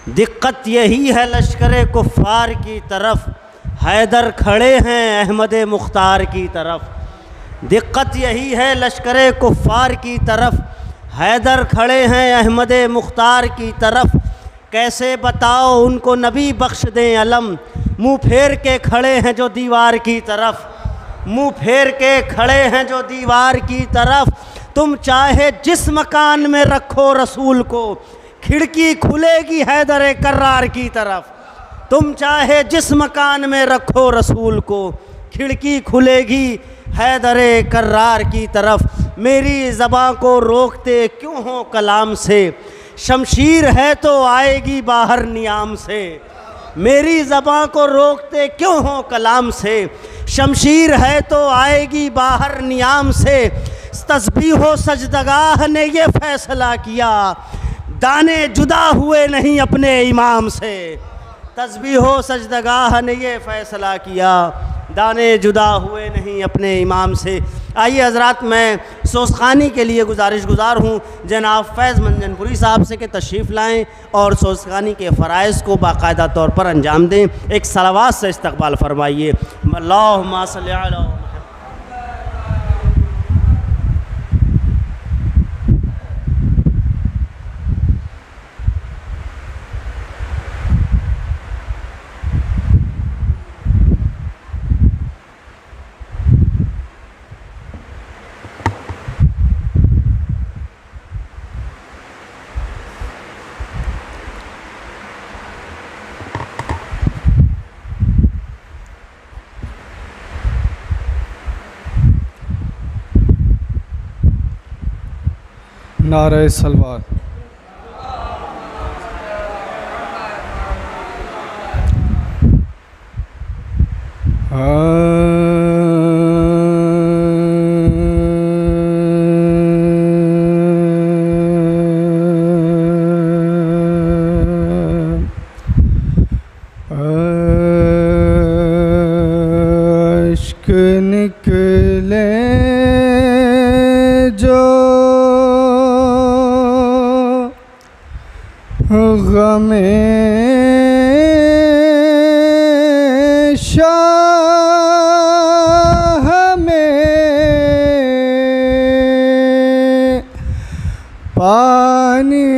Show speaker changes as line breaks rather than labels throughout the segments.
दिक्कत यही है लश्कर कुफ़ार की तरफ, हैदर खड़े हैं अहमद मुख्तार की तरफ। दिक्कत यही है लश्कर कुफ़ार की तरफ, हैदर खड़े हैं अहमद मुख्तार की तरफ। कैसे बताओ उनको नबी बख्श दें अलम, मुँह फेर के खड़े हैं जो दीवार की तरफ, मुँह फेर के खड़े हैं जो दीवार की तरफ। तुम चाहे जिस मकान में रखो रसूल को, खिड़की खुलेगी हैदर कर्रार की तरफ। तुम चाहे जिस मकान में रखो रसूल को, खिड़की खुलेगी हैदर कर्रार की तरफ। मेरी ज़बां को रोकते क्यों हो कलाम से, शमशीर है तो आएगी बाहर नियाम से। मेरी ज़बां को रोकते क्यों हो कलाम से, शमशीर है तो आएगी बाहर नियाम से। तस्बीह सजदगाह ने ये फ़ैसला किया, दाने जुदा हुए नहीं अपने इमाम से। तस्बीह सजदगाह ने ये फ़ैसला किया, दाने जुदा हुए नहीं अपने इमाम से। आइए हज़रात, मैं सोसखानी के लिए गुज़ार हूँ जनाब फैज़ मंजनपुरी साहब से कि तशरीफ़ लाएँ और सोसखानी के फ़राइज़ को बाकायदा तौर पर अंजाम दें। एक सलावात से इस्तक़बाल फरमाइए। अल्लाहुम्मा सल्ली अला
नारे सलवार। इश्क निकले जो गमे शाह में पानी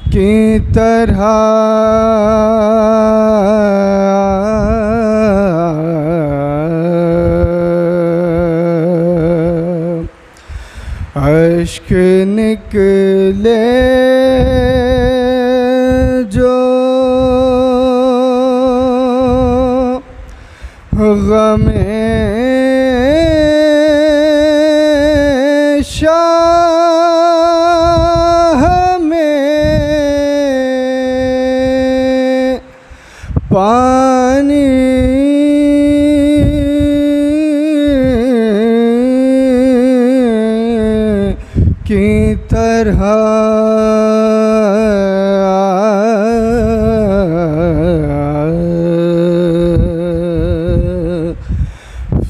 की तरह इश्क निकले जो गमे शाह में पानी की तरह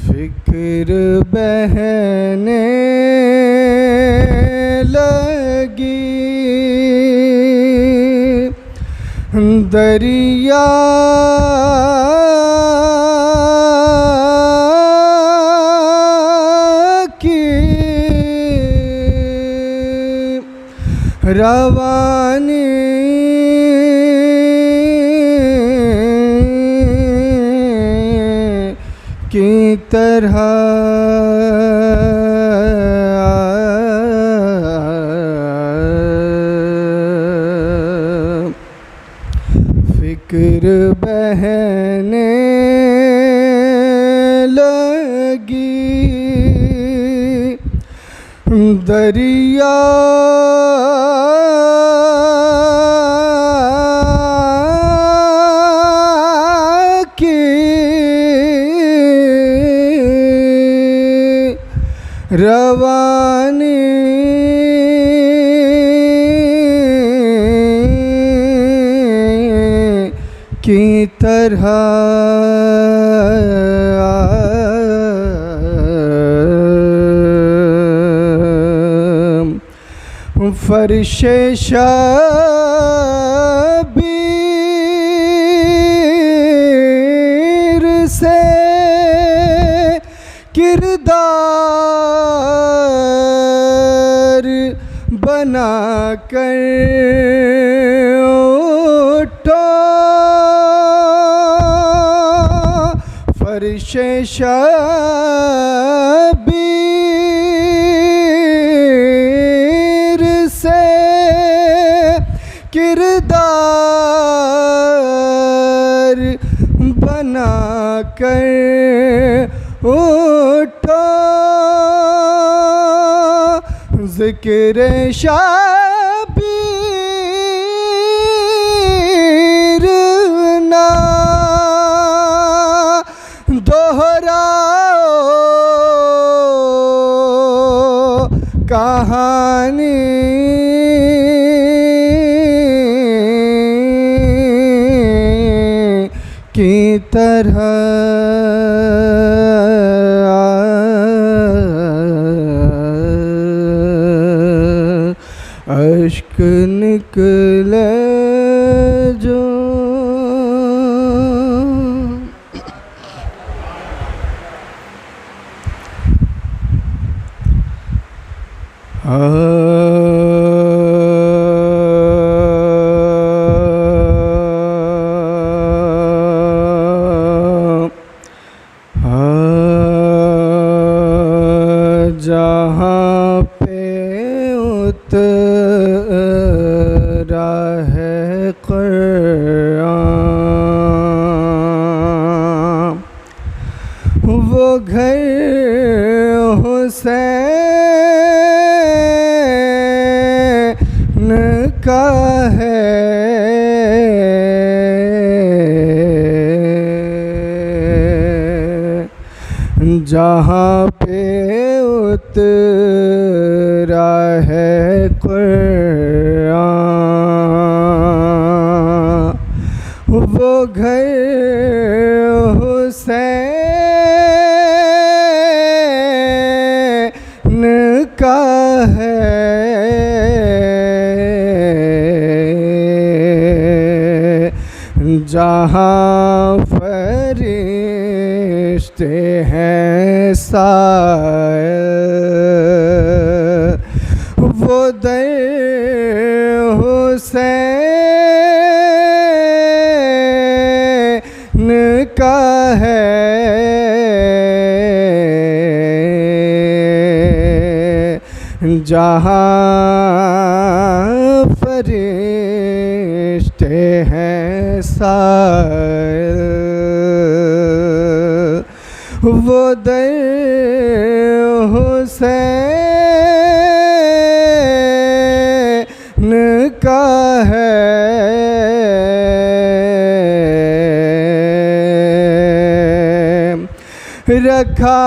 फिक्र बहने लगी दरिया रवानी की तरह फिक्र बहने लगी दरिया रवानी की तरह फर्शे शबीर से किरदार बना कर उठो, फर्शे शबीर से किरदार बना कर उठो, ज़िक्र शबीर ना दोहराओ, कहानी की तरह अश्क निकले जो। जहाँ पे उतरा है क़ुरान, वो घर हुसैन का है, जहाँ पे उतरा है क़ुरान, वो घर हुसैन का है, जहाँ फरिश्ते हैं साए, वो दर हुसैन का है, जहाँ फरिश्ते हैं साए, वो दर हुसैन का है, रखा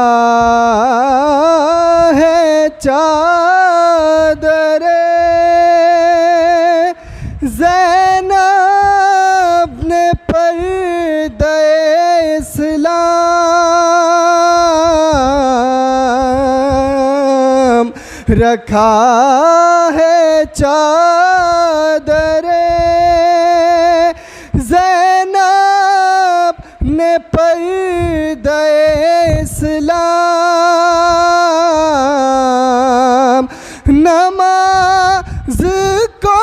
है चादरे ज़ैनब ने पर्दे इस्लाम, रखा है चादरे ज़ैनब ने पर्दे इस्लाम, नमाज को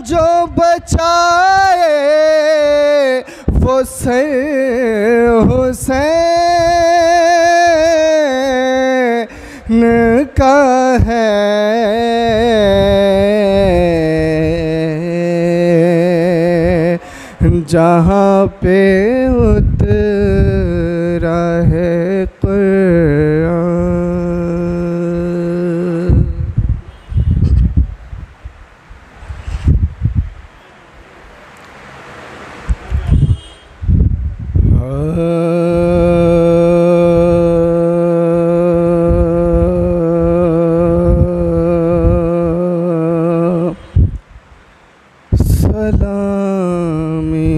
जो बचाए वो सर हुसैन का है, जहाँ पे उतरा है क़ुरान। सलामी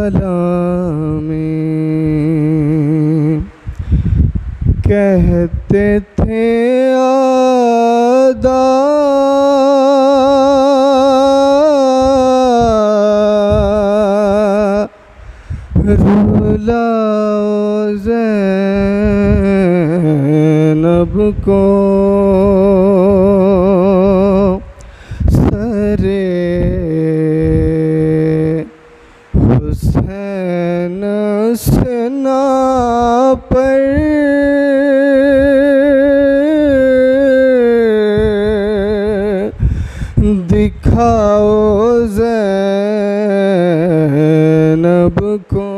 सलामी कहते थे आदा रुलाओ ज़ैनब को सरे हुसैन सना पर दिखाओ ज़ैनब को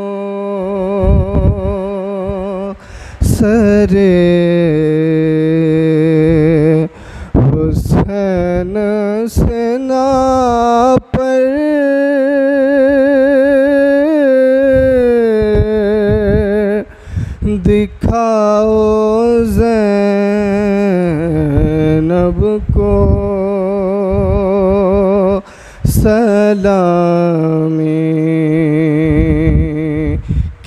सरे हुसैन सना पर दिखाओ ज़ैनब को सलामी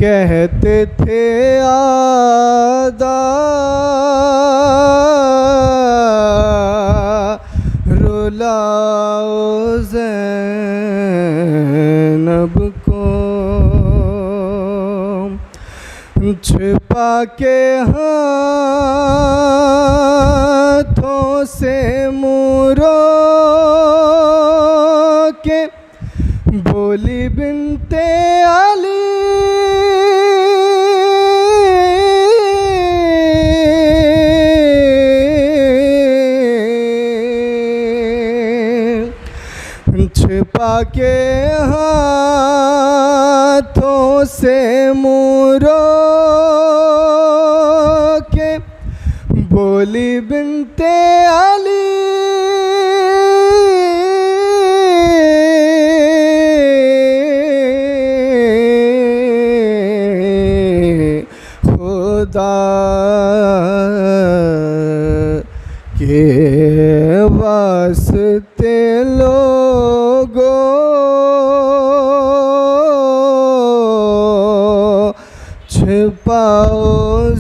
कहते थे आदा रुलाओ ज़ैनब को छिपा के हाथों से मुरो के बोली बिनते अली छिपा के हाथों से मुरो के बोली बिनते अली खुदा के वास्ते लोगो छिपाओ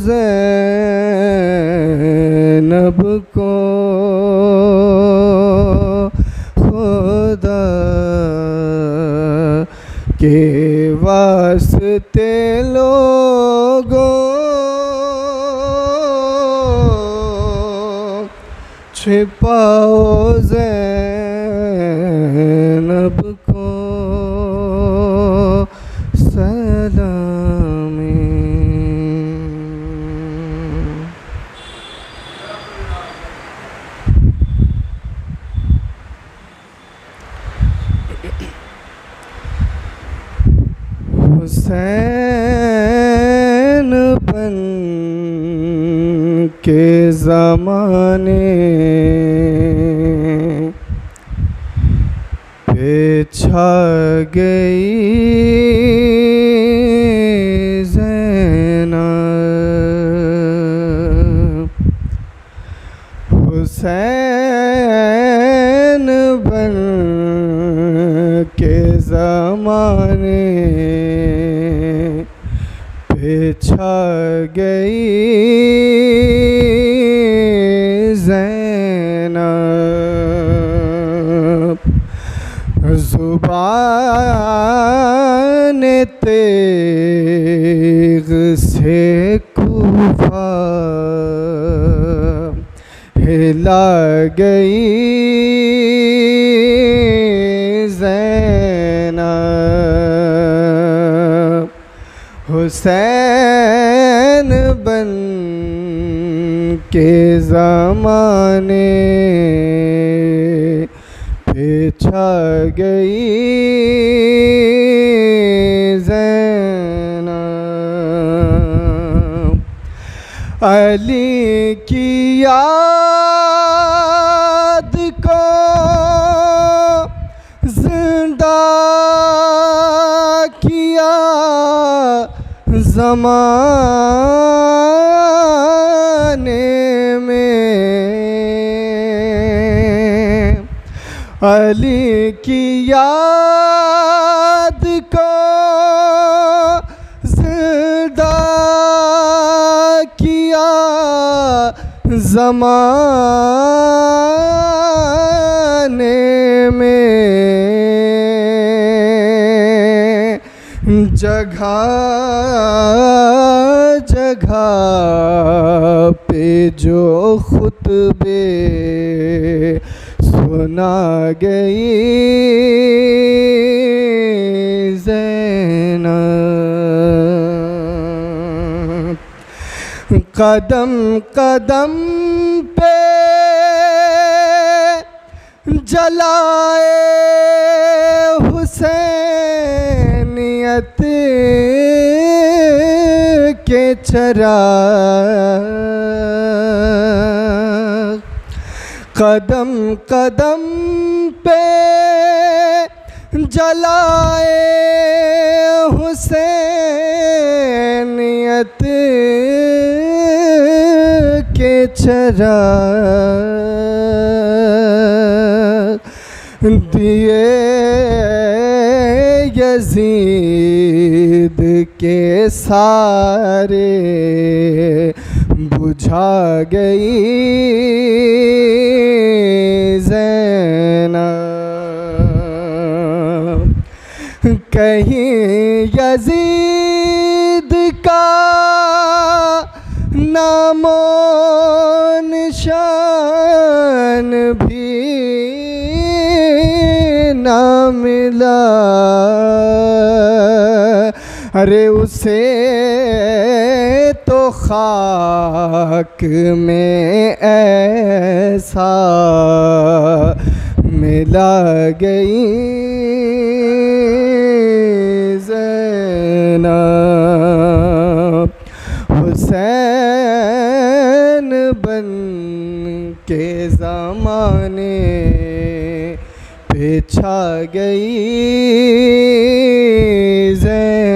ज़ैनब को खुदा के वास्ते लोगो छिपाओ ज़ैनब को सलामी। हुसैन बन के ज़माने पे छा गई ज़ैनब। हुसैन बन के ज़माने पे छा गई ज़ैनब। ज़ुबान तेग़ से कूफा हिला गई ज़ैनब। हुसैन बन के ज़माने पे छा गई ज़ैनब। अली की याद को जिंदा किया ज़माने में। अली की याद को ज़माने में जगह जगह पे जो खुतबे सुना गई ज़ैनब, कदम कदम पे जलाए हुसैनियत के चिराग, कदम कदम पे जलाए हुसैनियत के चिराग, दिए यजीद के सारे बुझा गई ज़ैनब, कहीं यजीद का नामो निशान भी ना मिला, अरे उसे तो खाक में ऐसा मिला गई ज़ैनब, हुसैन बन के ज़माने पे छा गई ज़ैनब,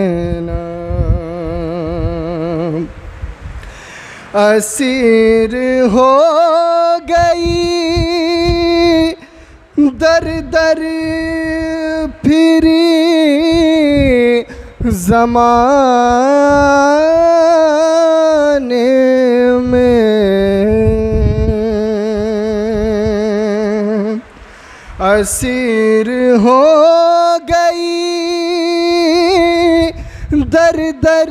असीर हो गई दर दर फिरी ज़माने में, असीर हो गई दर दर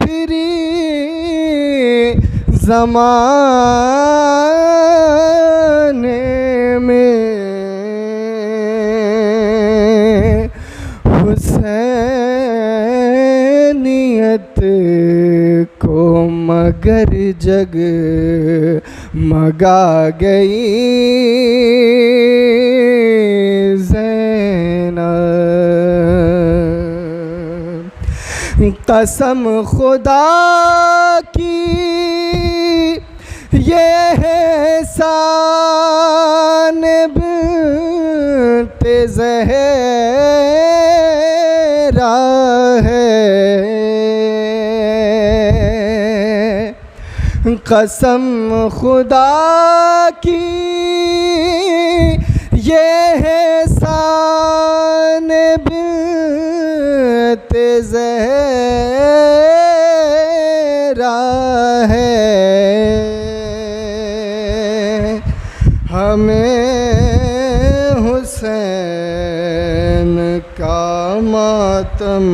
फिरी ज़माने में, हुसैनियत को मगर जग मगा गई ज़ैनब, कसम खुदा की ये एहसान बिन्ते ज़हरा है, कसम खुदा की ये एहसान बिन्ते ज़हरा है, हमें हुसैन का मातम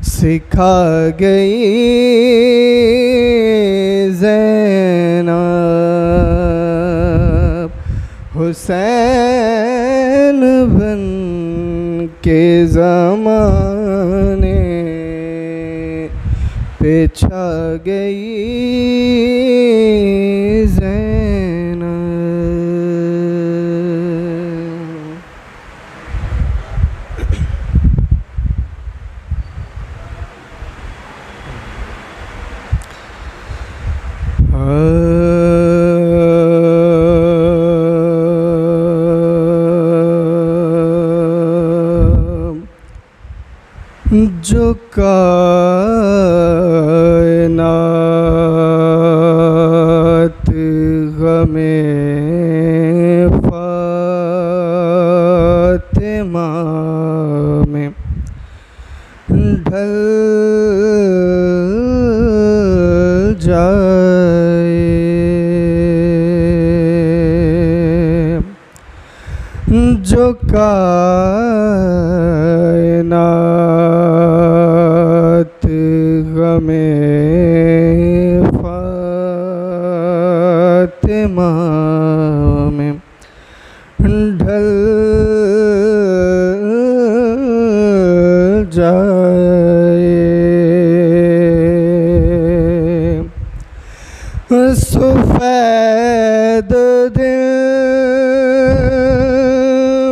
सिखा गई ज़ैनब, हुसैन बन के ज़माने पे छा गई ज़ैनब। जो कायनात गमे फातिमा में ढल जाए, जो कायनात गमे फातिमा में ढल जाए। सफेद दिल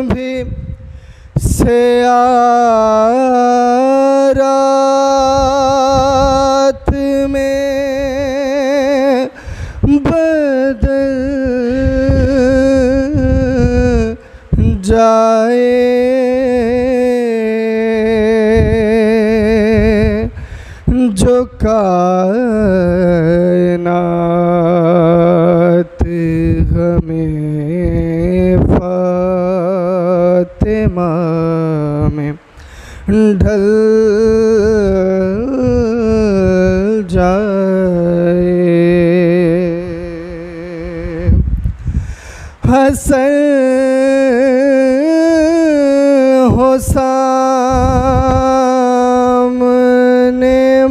भी रात में बदल जाए। जो कायनात हमें फातिमा में ढल जाए। हसन हो सामने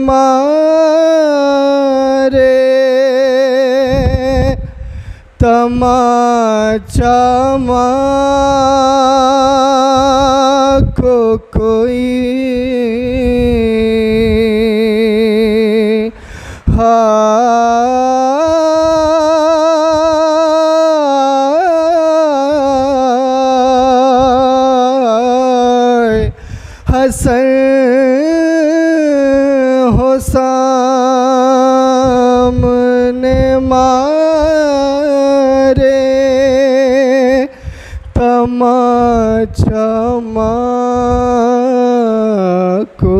मारे तमाचा को कोई हसन हो सामने मारे तमाचा को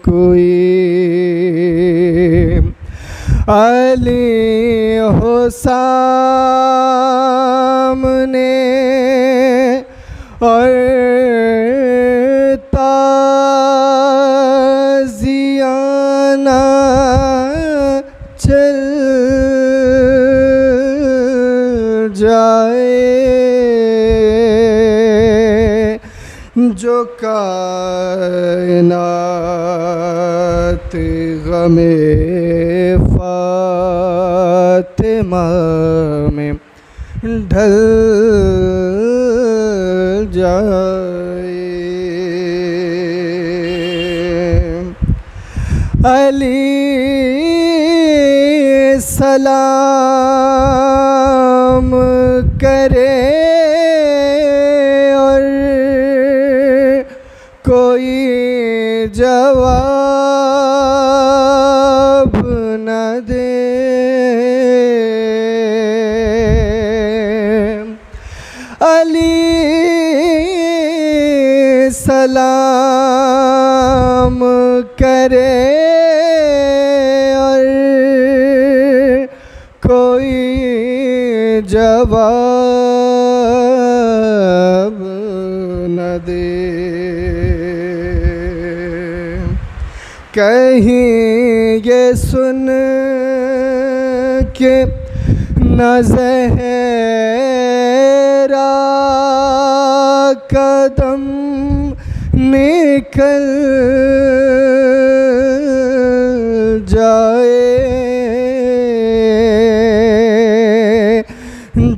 कोई। अली हो सामने और ताज़ियाना चल जाए। जो कायनात गमे फातिमा में ढल जाए। अली सलाम करे और कोई जवाब न दे। अली सलाम करे और कोई जवाब न दे। कहीं ये सुन के न ज़हरा कदम निकल जाए।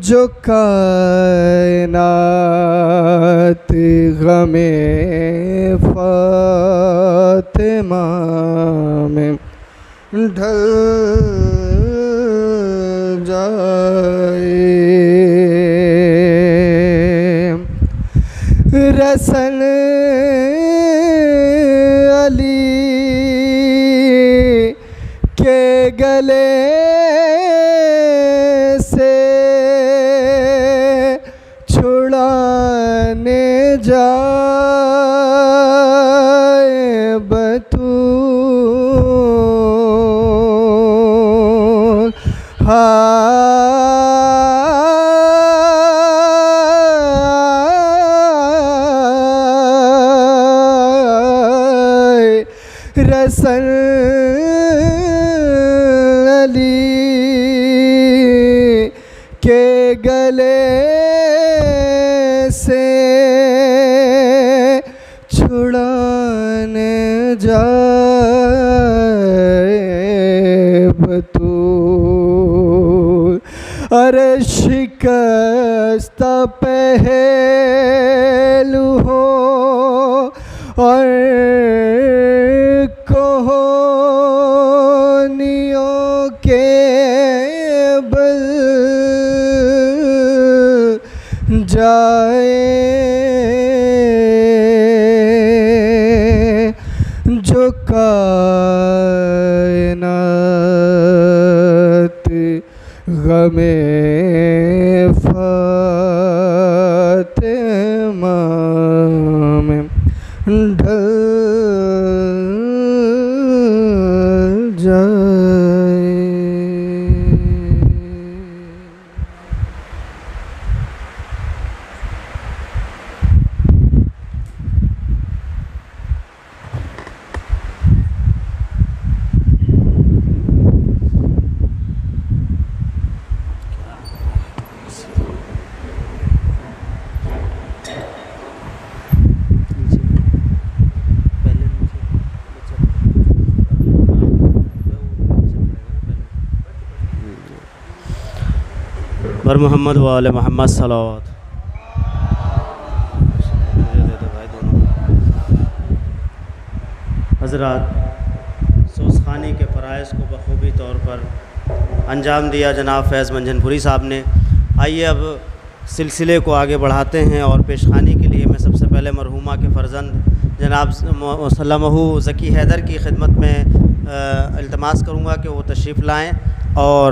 जो कायनात गमे फातिमा में ढल जाए। रसन अली के गले से छुड़ाने जाए बतूल। रसन अली के गले से जाए बतूल, अरे शिकस्ता पहलू हो और कहानियों के बल जाए, जो कायनात गमे फातिमा में ढल जाए।
बर मोहम्मद वाले मोहम्मद सलावत। हज़रात, सोसखानी के फ़राइज़ को बखूबी तौर पर अंजाम दिया जनाब फैज़ मंजनपुरी साहब ने। आइए अब सिलसिले को आगे बढ़ाते हैं और पेशखानी के लिए मैं सबसे पहले मरहूमा के फ़र्जंद जनाब सल्लमहू ज़की हैदर की खिदमत में इल्तमास करूँगा कि वो तशरीफ़ लाएँ और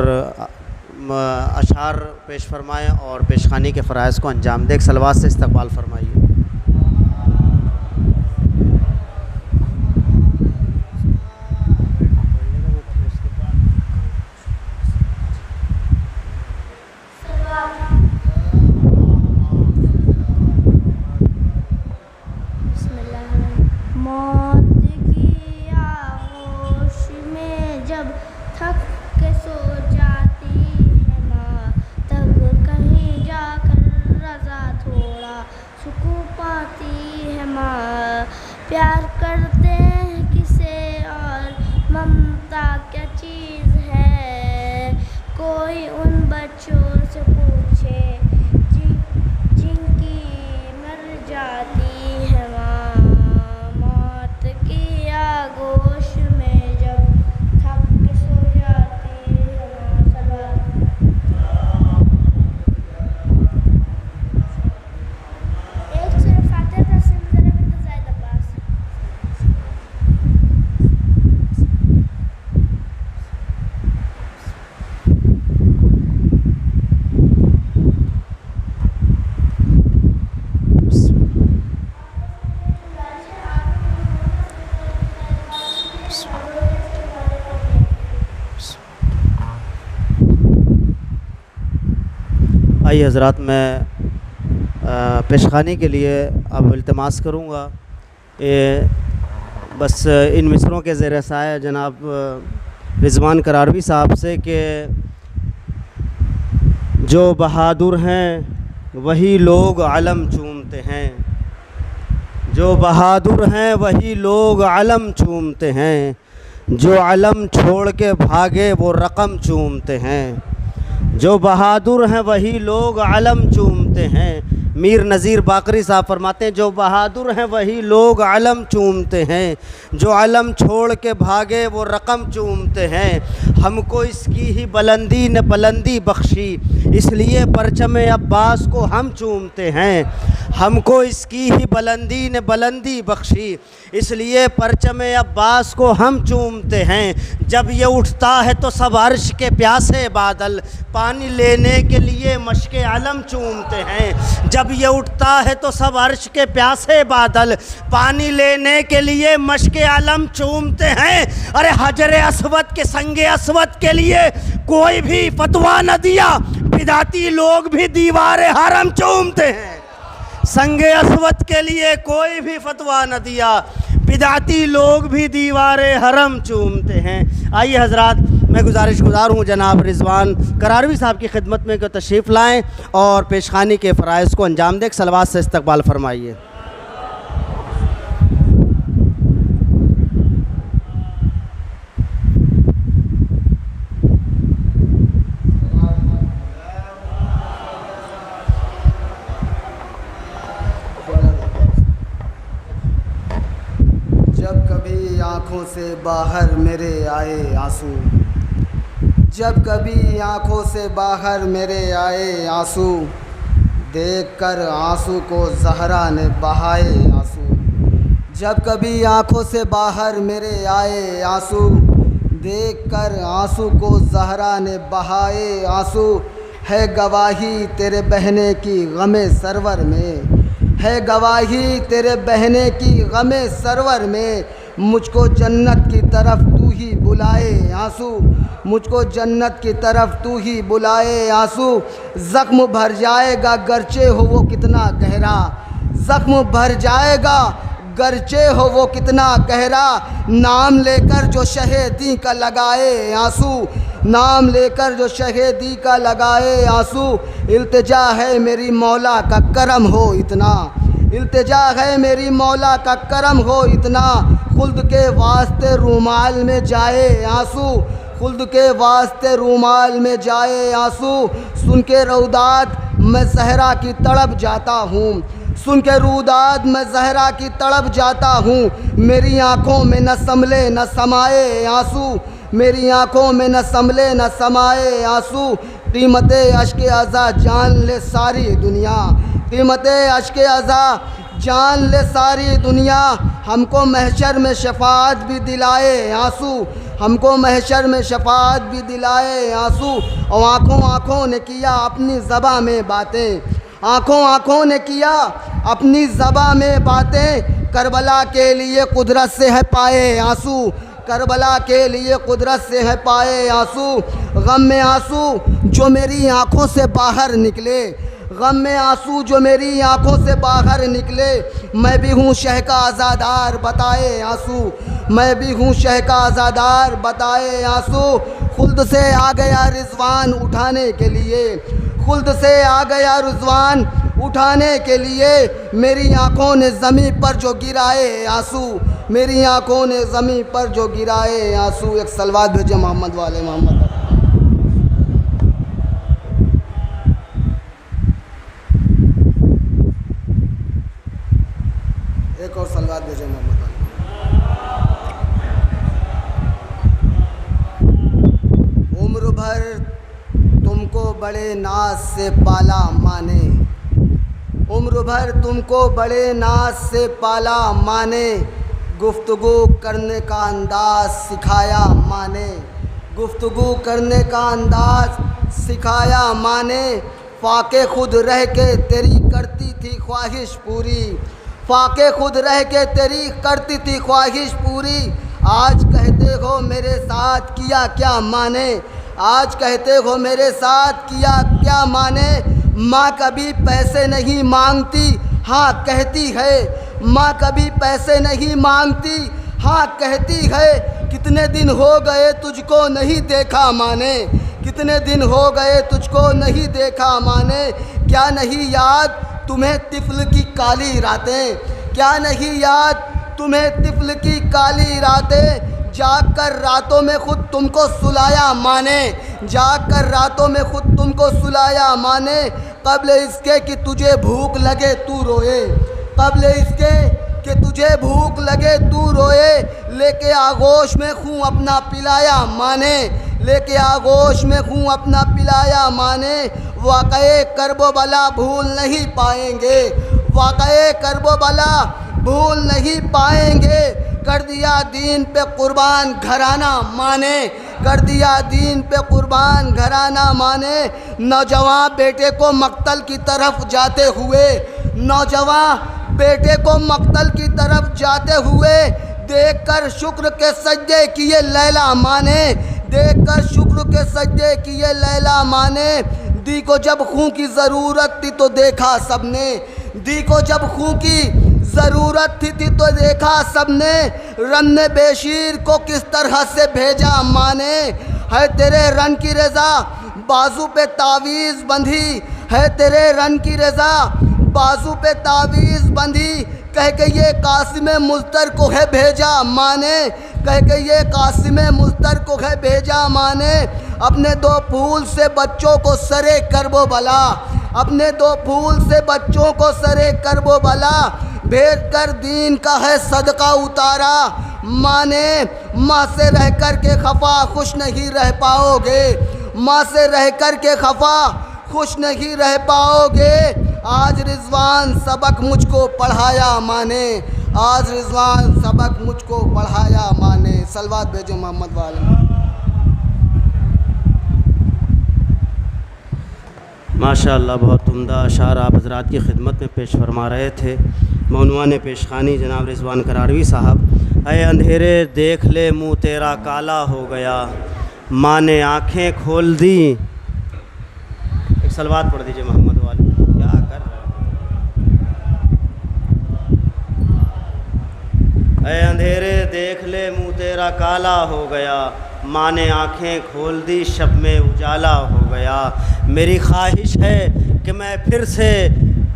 अशार पेश फरमाएँ और पेशखानी के फ़राइज़ को अंजाम दें। सलवात से इस्तकबाल फरमाइए।
प्यार करते हैं किसे और ममता क्या चीज़ है, कोई उन बच्चों से पूछे जिनकी मर जाती है माँ। मौत की आगोश में जब थक के सो जाती है माँ। एक सूरह फातिहा तस्लीम ज़रा बिन ज़ायद अब्बास।
आइए हज़रात, मैं पेशखानी के लिए अब इल्तमास करूँगा बस इन मिसरों के ज़ेर साया जनाब रिज़वान करारवी साहब से कि जो बहादुर हैं वही लोग अलम चूमते हैं, जो बहादुर हैं वही लोग अलम चूमते हैं, जो अलम छोड़ के भागे वो रकम चूमते हैं। जो बहादुर हैं वही लोग अलम चूमते हैं। मीर नज़ीर बाकरी साहब फरमाते हैं जो बहादुर हैं वही लोग अलम चूमते हैं, जो अलम छोड़ के भागे वो रकम चूमते हैं। हमको इसकी ही बुलंदी ने बुलंदी बख्शी, इसलिए परचम अब्बास को हम चूमते हैं। हमको इसकी ही बुलंदी ने बुलंदी बख्शी, इसलिए परचम अब्बास को हम चूमते हैं। जब ये उठता है तो सब अर्श के प्यासे बादल पानी लेने के लिए मशके आलम चूमते हैं। जब ये उठता है तो सब अर्श के प्यासे बादल पानी लेने के लिए मशके आलम चूमते हैं। अरे हजरे अस्वद के संगे अस्वद के लिए कोई भी फतवा न दिया, बिदाती लोग भी दीवारे हरम चूमते हैं। संगे अस्वद के लिए कोई भी फतवा न दिया, बिदाती लोग भी दीवारे हरम चूमते हैं। आइए हजरात, मैं गुज़ार हूँ जनाब रिज़वान करारवी साहब की खिदमत में कि तशरीफ़ लाएँ और पेशखानी के फ़राइज़ को अंजाम दें। सलवात से इस्तकबाल फरमाइए।
कभी आँखों से बाहर मेरे आए आंसू, जब कभी आँखों से बाहर मेरे आए आंसू, देखकर आंसू को ज़हरा ने बहाए आंसू। जब कभी आँखों से बाहर मेरे आए आंसू, देखकर आंसू को ज़हरा ने बहाए आंसू। है गवाही तेरे बहने की गमे सरवर में, है गवाही तेरे बहने की गमे सरवर में। मुझको जन्नत की तरफ तू ही बुलाए आंसू, मुझको जन्नत की तरफ तू ही बुलाए आंसू। ज़ख्म भर जाएगा गरचे हो वो कितना गहरा, ज़ख्म भर जाएगा गरचे हो वो कितना गहरा। नाम लेकर जो शहीदी का लगाए आंसू, नाम लेकर जो शहीदी का लगाए आंसू। इल्तिजा है मेरी मौला का करम हो इतना, इल्तिजा है मेरी मौला का करम हो इतना। खुल्द के वास्ते रूमाल में जाए आंसू, खुल्द के वास्ते रूमाल में जाए आंसू। सुन के रौदात मैं सहरा की तड़प जाता हूँ, सुन के रूदात मैं ज़हरा की तड़प जाता हूँ। मेरी आँखों में न संभले न समाए आंसू, मेरी आँखों में न संभले न समाए आंसू। कीमते अश्के अज़ा जान ले सारी दुनिया, कीमते अश्के अज़ा जान ले सारी दुनिया। हमको महशर में शफाअत भी दिलाए आंसू, हमको महशर में शफाअत भी दिलाए आंसू। और आँखों आँखों ने किया अपनी ज़बां में बातें, आँखों आँखों ने किया अपनी ज़बां में बातें। करबला के लिए कुदरत से है पाए आंसू, करबला के लिए कुदरत से है पाए आंसू। गम में आंसू जो मेरी आँखों से बाहर निकले, गम में आंसू जो मेरी आँखों से बाहर निकले। मैं भी हूँ शह का आज़ादार बताए आंसू, मैं भी हूँ शह का आज़ादार बताए आंसू। खुल्द से आ गया रिज़वान उठाने के लिए, खुल्द से आ गया रिज़वान उठाने के लिए। मेरी आँखों ने ज़मीं पर जो गिराए आंसू, मेरी आँखों ने ज़मीं पर जो गिराए आंसू। एक सलवात भेजे मोहम्मद वाले मोहम्मद। एक और सलवात भेजे मोहम्मद वाले। उम्र भर तुमको बड़े नाज से पाला माने, उम्र भर तुमको बड़े नाज से पाला माने। गुफ्तगू करने का अंदाज़ सिखाया माने, गुफ्तगू करने का अंदाज़ सिखाया माने। फाके खुद रह के तेरी करती थी ख्वाहिश पूरी, फाके खुद रह के तेरी करती थी ख्वाहिश पूरी। आज कहते हो मेरे साथ किया क्या माने, आज कहते हो मेरे साथ किया क्या माने। माँ कभी पैसे नहीं मांगती, हाँ कहती है, माँ कभी पैसे नहीं मांगती, हाँ कहती है। कितने दिन हो गए तुझको नहीं देखा माने, कितने दिन हो गए तुझको नहीं देखा माने। क्या नहीं याद तुम्हें तिफ़्ल की काली रातें, क्या नहीं याद तुम्हें तिफ़्ल की काली रातें। जाग कर रातों में खुद तुमको सुलाया माने, जाग कर रातों में खुद तुमको सुलाया माने। क़ब्ल इसके कि तुझे भूख लगे तू रोए, क़ब्ल इसके कि तुझे भूख लगे तू रोए। लेके आगोश में खूँ अपना पिलाया माने, लेके आगोश में खूँ अपना पिलाया माने। वाक़ए करबो बला भूल नहीं पाएंगे, वाक़ए करबो बला भूल नहीं पाएंगे। कर दिया दीन पे कुर्बान घराना माने, कर दिया दीन पे कुर्बान घराना माने। नौजवान बेटे को मक्तल की तरफ जाते हुए, नौजवान बेटे को मक्तल की तरफ जाते हुए देखकर शुक्र के सजदे किए लैला माने, देखकर शुक्र के सजदे किए लैला माने। दी को जब खून की ज़रूरत थी तो देखा सबने, दी को जब खून की ज़रूरत थी तो देखा सबने। रन बेशीर को किस तरह से भेजा माने, है तेरे रन की रज़ा बाजू पे तावीज़ बंधी, है तेरे रन की रज़ा बाजू पे तावीज़ बंधी। कह के ये कासिम मुज़्तर को है भेजा माने, कह के ये कासिम मुज़्तर को है भेजा माने। अपने दो फूल से बच्चों को सरे करबो भला, अपने दो फूल से बच्चों को सरे करबो भला। भेज कर दीन का है सदका उतारा, माँ ने। माँ से रह कर के खफा खुश नहीं रह पाओगे, माँ से रह कर के खफा खुश नहीं रह पाओगे। आज रिजवान सबक मुझको पढ़ाया माँ ने, आज रिजवान सबक मुझको पढ़ाया माँ ने। सलवात भेजो मोहम्मद वाले।
माशाअल्लाह, बहुत उम्दा अशार आप हज़रात की खिदमत में पेश फरमा रहे थे। मौनवान पेशखानी जनाब रिजवान करारवी साहब। ऐ अंधेरे देख ले मुँह तेरा काला हो गया, माँ ने आँखें खोल दी। एक सलवात पढ़ दीजिए मोहम्मद वाले। क्या कर रहे? ऐ अंधेरे देख ले मुँह तेरा काला हो गया, माँ ने आँखें खोल दी, शब में उजाला हो गया। मेरी ख्वाहिश है कि मैं फिर से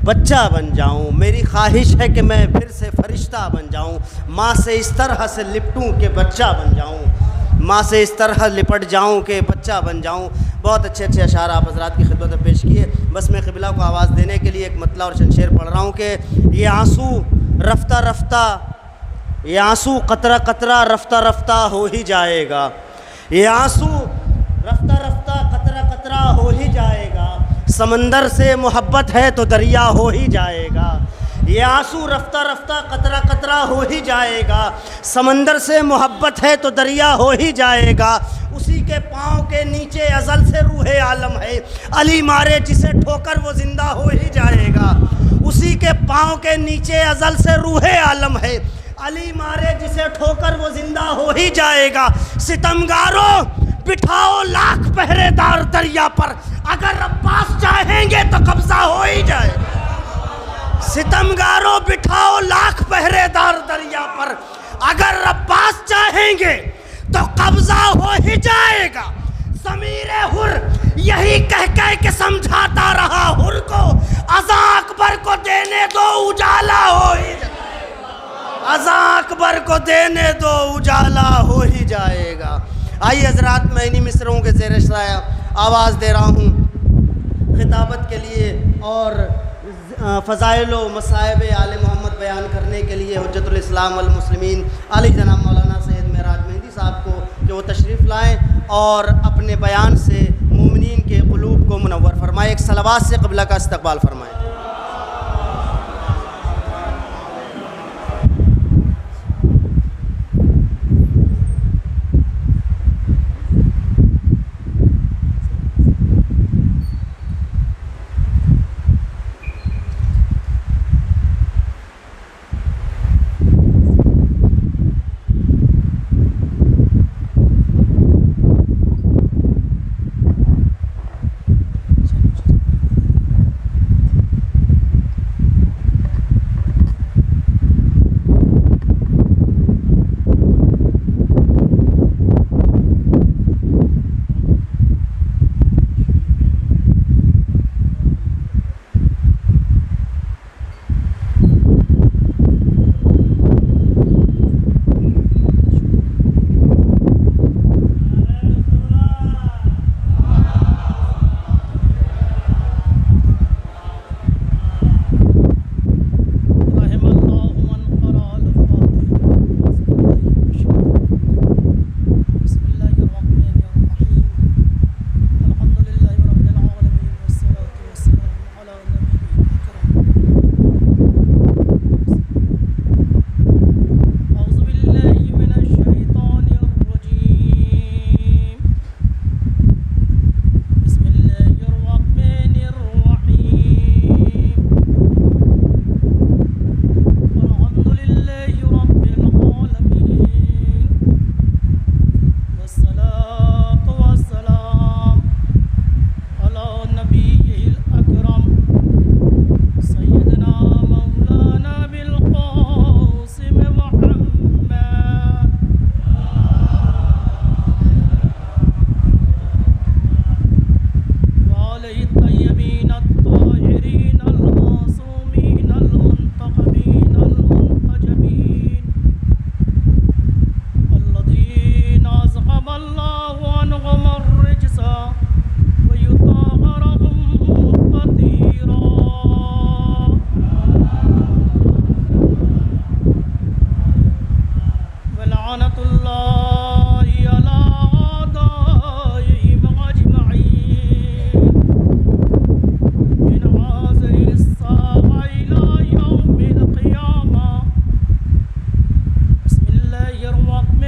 बच्चा बन जाऊं, मेरी ख्वाहिश है कि मैं फिर से फरिश्ता बन जाऊं, माँ से इस तरह से लिपटूं कि बच्चा बन जाऊं, माँ से इस तरह लिपट जाऊं कि बच्चा बन जाऊं। बहुत अच्छे अच्छे अशार आप हज़रात की खिदमत में पेश किए। बस मैं क़िबला को आवाज़ देने के लिए एक मतला और शमशेर पढ़ रहा हूँ कि ये आंसू रफ्ता रफ्ता, ये आंसू कतरा कतरा रफ्ता रफ्ता हो ही जाएगा, ये आंसू रफ्ता रफ्ता कतरा कतरा हो ही जाएगा। समंदर से मोहब्बत है तो दरिया हो ही जाएगा, ये आंसू रफ्ता रफ्ता कतरा कतरा हो ही जाएगा। समंदर से मोहब्बत है तो दरिया हो ही जाएगा। उसी के पाँव के नीचे अज़ल से रूहे आलम है, अली मारे जिसे ठोकर वो ज़िंदा हो ही जाएगा। उसी के पाँव के नीचे अज़ल से रूहे आलम है, अली मारे जिसे ठोकर वो ज़िंदा हो ही जाएगा। सितमगारों बिठाओ लाख पहरेदार दरिया पर, अगर अब्बास चाहेंगे तो कब्जा हो ही जाएगा। सितमगारों बिठाओ लाख पहरेदार दरिया पर, अगर अब्बास चाहेंगे तो कब्जा हो ही जाएगा। ज़मीर हुर यही कह कह के समझाता रहा हुर को, अज़ा अकबर को देने दो उजाला हो ही जाएगा, अज़ा अकबर को देने दो उजाला हो ही जाएगा। आइए हज़रात, मैं इन्हीं मिसरों के ज़ेर शराया आवाज़ दे रहा हूँ खिताबत के लिए और फ़ज़ाइल व मसाइब आले मोहम्मद बयान करने के लिए हुज्जतुल इस्लाम वल मुस्लिमीन आली जनाब मौलाना सैयद मेराज मेहंदी साहब को कि वो तशरीफ़ लाएँ और अपने बयान से मोमिनीन के क़ुलूब को मुनव्वर फरमाए। एक सलवात से क़िबला का इस्तक़बाल फरमाए।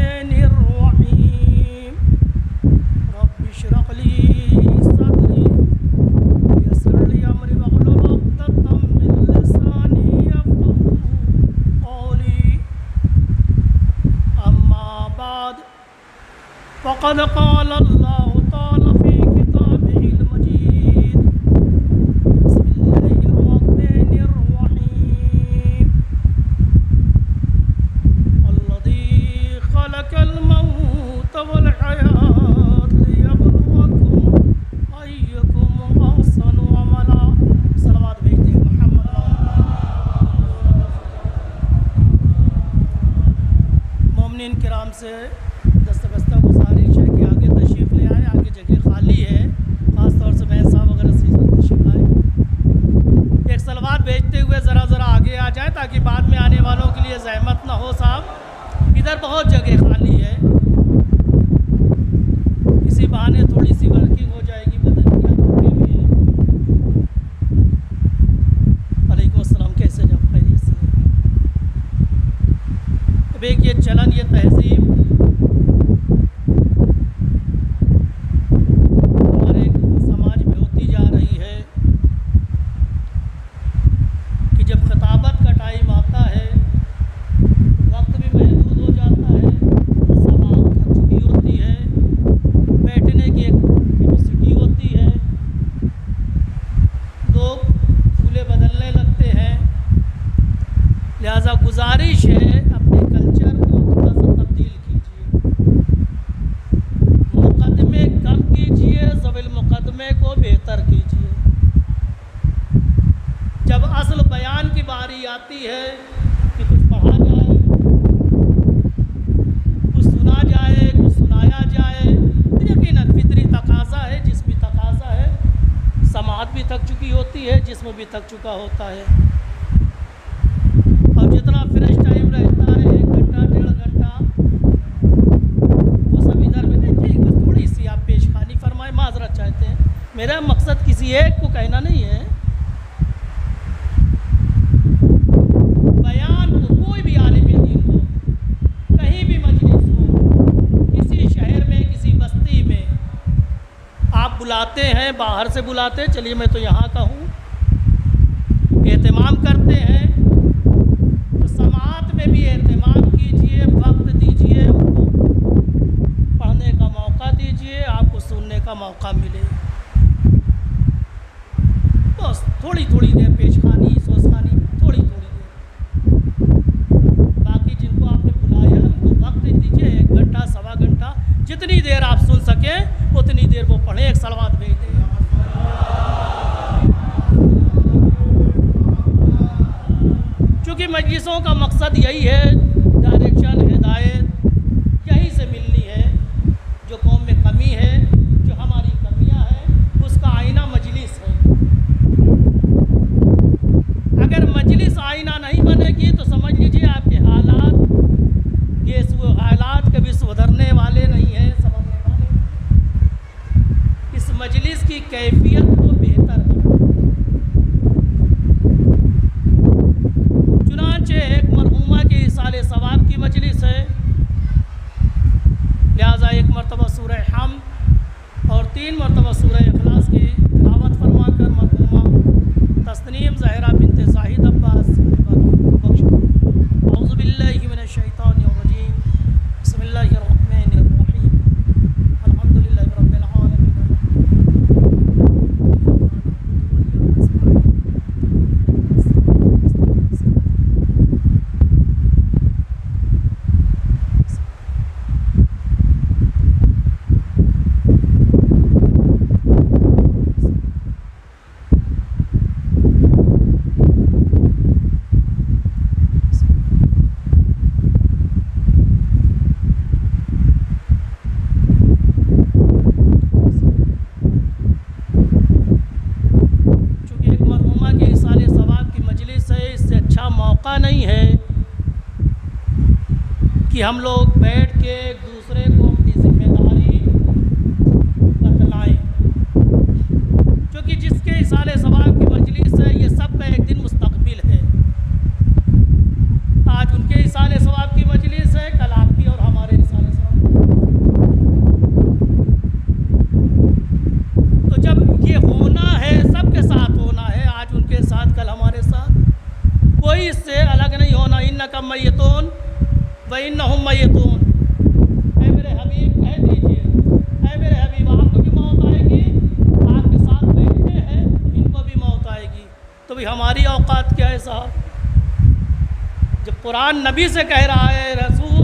बिस्मिल्लाहिर्रहमानिर्रहीम रब्बिश्रह ली सदरी वयस्सिर ली अमरी वहलुल उक़दतम मिन लिसानी यफ़क़हू क़ौली अम्मा बाद फ़क़द क़ाल अल्लाहु तआला फ़ी किताबिहिल मजीद बिस्मिल्लाहिर्रहमानिर्रहीम अल्लज़ी ख़लक़ल मौत वल हयात लियब्लुवकुम अय्युकुम अहसनु अमला। सलवात भेजते मोहम्मद। मोमिनीन किराम से दस्तबस्ता गुजारिश है कि आगे तशरीफ़ ले आए, आगे जगह खाली है, ख़ास तौर से मैं साहब वगैरह से तशरीफ़ लाए। एक सलवात भेजते हुए ज़रा आगे आ जाए ताकि बाद में आने वालों के लिए ज़हमत ना हो। साहब इधर बहुत जगह खाली है, इसी बहाने थोड़ी सी वर्किंग हो जाएगी, बदन की आदतें भी है। वालेकुम अस्सलाम, कैसे जब खैरियत से? अब एक ये चलन, ये तहज़ीब हमारे समाज में होती जा रही है कि जब खिताबत का टाइम आता है, वक्त भी महदूद हो जाता है, समाअत थक चुकी होती है, बैठने की एक कैपेसिटी होती है, लोग फूले बदलने लगते हैं। लिहाजा गुजारिश है अपने कल्चर को थोड़ा सा तब्दील कीजिए, मुकदमे कम कीजिए, ज़विल मुकदमे को बेहतर कीजिए। जब असल बयान की बारी आती है कि कुछ पढ़ा जाए, कुछ सुना जाए, कुछ सुनाया जाए, तो यकीनन फितरी तकाज़ा है, जिस्मी तकाज़ा है, समाअत भी थक चुकी होती है, जिस्म भी थक चुका होता है। और जितना फ्रेश टाइम रहता है, 1 घंटा 1.5 घंटा, वो सब इधर में नहीं, ठीक बस थोड़ी सी आप पेशखानी फरमाएं, माजरत चाहते हैं। मेरा मकसद किसी एक को कहना नहीं है, बयान को कोई भी आलिम दीन हो, कहीं भी मजलिस हो, किसी शहर में, किसी बस्ती में आप बुलाते हैं, बाहर से बुलाते हैं, चलिए मैं तो यहाँ का हूँ, एहतमाम करते हैं, तो समाअत में भी एहतमाम कीजिए, वक्त दीजिए, उनको पढ़ने का मौका दीजिए, आपको सुनने का मौका मिले। बस थोड़ी थोड़ी देर पेशखानी, सोसखानी, थोड़ी थोड़ी देर। बाकी जिनको आपने बुलाया उनको वक्त दीजिए, 1 घंटा 1.25 घंटा, जितनी देर आप सुन सकें उतनी देर वो पढ़ें। एक सलवात भेज दें। चूँकि मजलिसों का मकसद यही है, डायरेक्शन, हिदायत यहीं से मिलनी है। जो कौम में कमी है, जो हमारी कमियां हैं, उसका आईना मजलिस है। अगर मजलिस आईना नहीं बनेगी तो समझ लीजिए आपके हालात, ये वो हालात कभी सुधरने वाले नहीं हैं, संभलने वाले। इस मजलिस की कैफियत को बेहतर बनाए। चुनांचे एक मरहूमा के इसाले सवाब की मजलिस है, लिहाजा 1 मरतबा सूरह हम और 3 मरतबा सूरह इखलास की तिलावत फरमाकर मरहूमा तस्नीम ज़हरा बिन्त ज़ाहिद अब्बास औज़ु बिल्लाहि मिनश शैतानिर्रजीम बिस्मिल्लाहिर्रहमानिर्रहीम अल्हम्दुलिल्लाहि रब्बिल आलमीन। कि हम लोग बैठ के एक दूसरे को अपनी जिम्मेदारी बतलाएं, क्योंकि जिसके इसाले सवाब की मजलिस है ये सब का एक दिन मुस्तकबिल है। आज उनके इसाले सवाब की मजलिस है, कल आपकी और हमारे इसाले मैयतून व इन्नहुम मैयतून। ऐ मेरे हबीब कह दीजिए, ऐ मेरे हबीब आपको भी मौत आएगी, आपके साथ बैठे हैं इनको भी मौत आएगी। तो भी हमारी औकात क्या है साहब? जब कुरान नबी से कह रहा है रसूल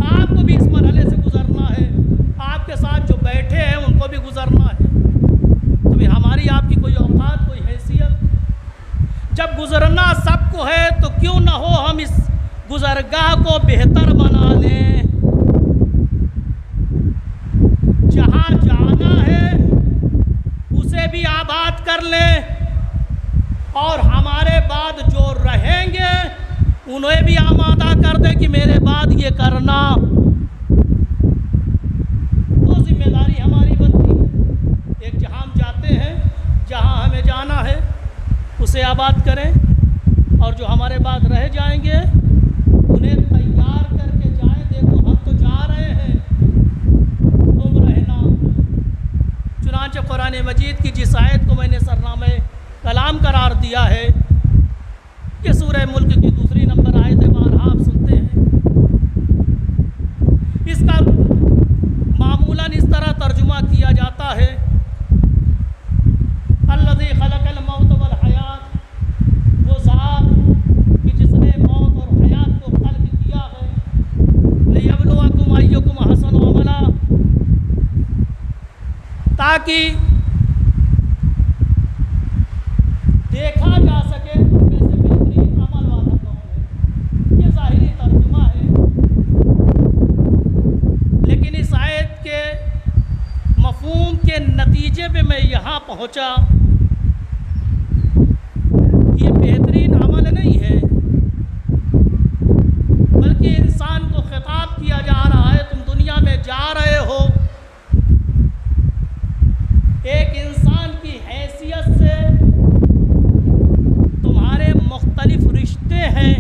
आपको भी इस मरहले से गुज़रना है, आपके साथ जो बैठे हैं उनको भी गुज़रना है, तो भी हमारी आपकी कोई औकात, कोई हैसियत? जब गुज़रना सबको है तो क्यों ना हो हम इस गुज़रगाह को बेहतर बना लें। जहाँ जाना है उसे भी आबाद कर लें और हमारे बाद जो रहेंगे उन्हें भी आमादा कर दे कि मेरे बाद ये करना। तो जिम्मेदारी हमारी बनती है। एक जहाँ हम जाते हैं, जहाँ हमें जाना है उसे आबाद करें और जो हमारे बाद रह जाएंगे उन्हें तैयार करके जाएं। देखो हम तो जा रहे हैं, तुम रहना। चुनांचे कुरान मजीद की जिस आयत को मैंने सरनामे कलाम करार दिया है, ये सूरह मुल्क की दूसरी नंबर आयत है, बारहा आप सुनते हैं। इसका मामूलन इस तरह तर्जुमा किया जाता है, अल्लज़ी खलक़ल मौत वल हयात, वो ज़ात कि जिसने मौत और हयात को खल्क़ किया है, लियब्लुवकुम अय्युकुम अहसनु अमला, ताकि देखा जा सके उनमें से बेहतरीन अमल वाला कौन है। ये ज़ाहिरी तर्जुमा है, लेकिन इस आयत के मफ़हूम के नतीजे पे मैं यहाँ पहुँचा कि ये बेहतरीन अमल नहीं है, बल्कि इंसान को खिताब किया जा रहा है, तुम दुनिया में जा रहे हो, एक इंसान की हैसियत से तुम्हारे मुख्तलिफ रिश्ते हैं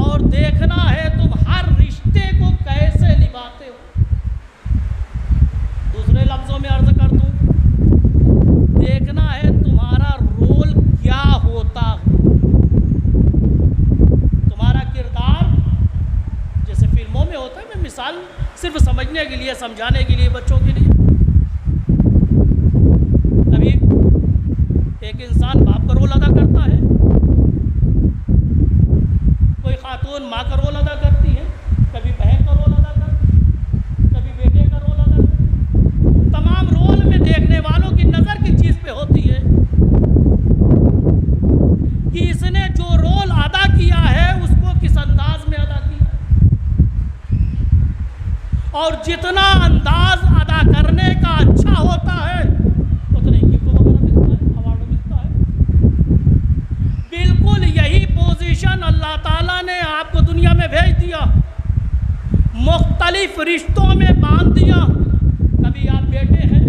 और देखना है तुम हर रिश्ते को कैसे निभाते हो। दूसरे लफ्ज़ों में अर्ज़ कर दूं, देखना है तुम्हारा रोल क्या होता है, तुम्हारा किरदार जैसे फिल्मों में होता है। मैं मिसाल सिर्फ समझने के लिए, समझाने के लिए, बच्चों के लिए। कभी एक इंसान बाप का रोल अदा करता है, कोई खातून माँ का रोल अदा करती है, कभी बहन का रोल अदा करती है, कभी बेटे का रोल अदा करती है। तमाम रोल में देखने वालों की नज़र किस चीज़ पे होती है कि इसने जो रोल अदा किया है उसको किस अंदाज में अदा किया, और जितना अंदाज अदा करने का अच्छा होता है उतने गिफ्ट वगैरह मिलता है, अवार्ड मिलता है। बिल्कुल यही पोजीशन अल्लाह ताला ने आपको दुनिया में भेज दिया, मुख्तलिफ रिश्तों में बांध दिया। कभी आप बेटे हैं,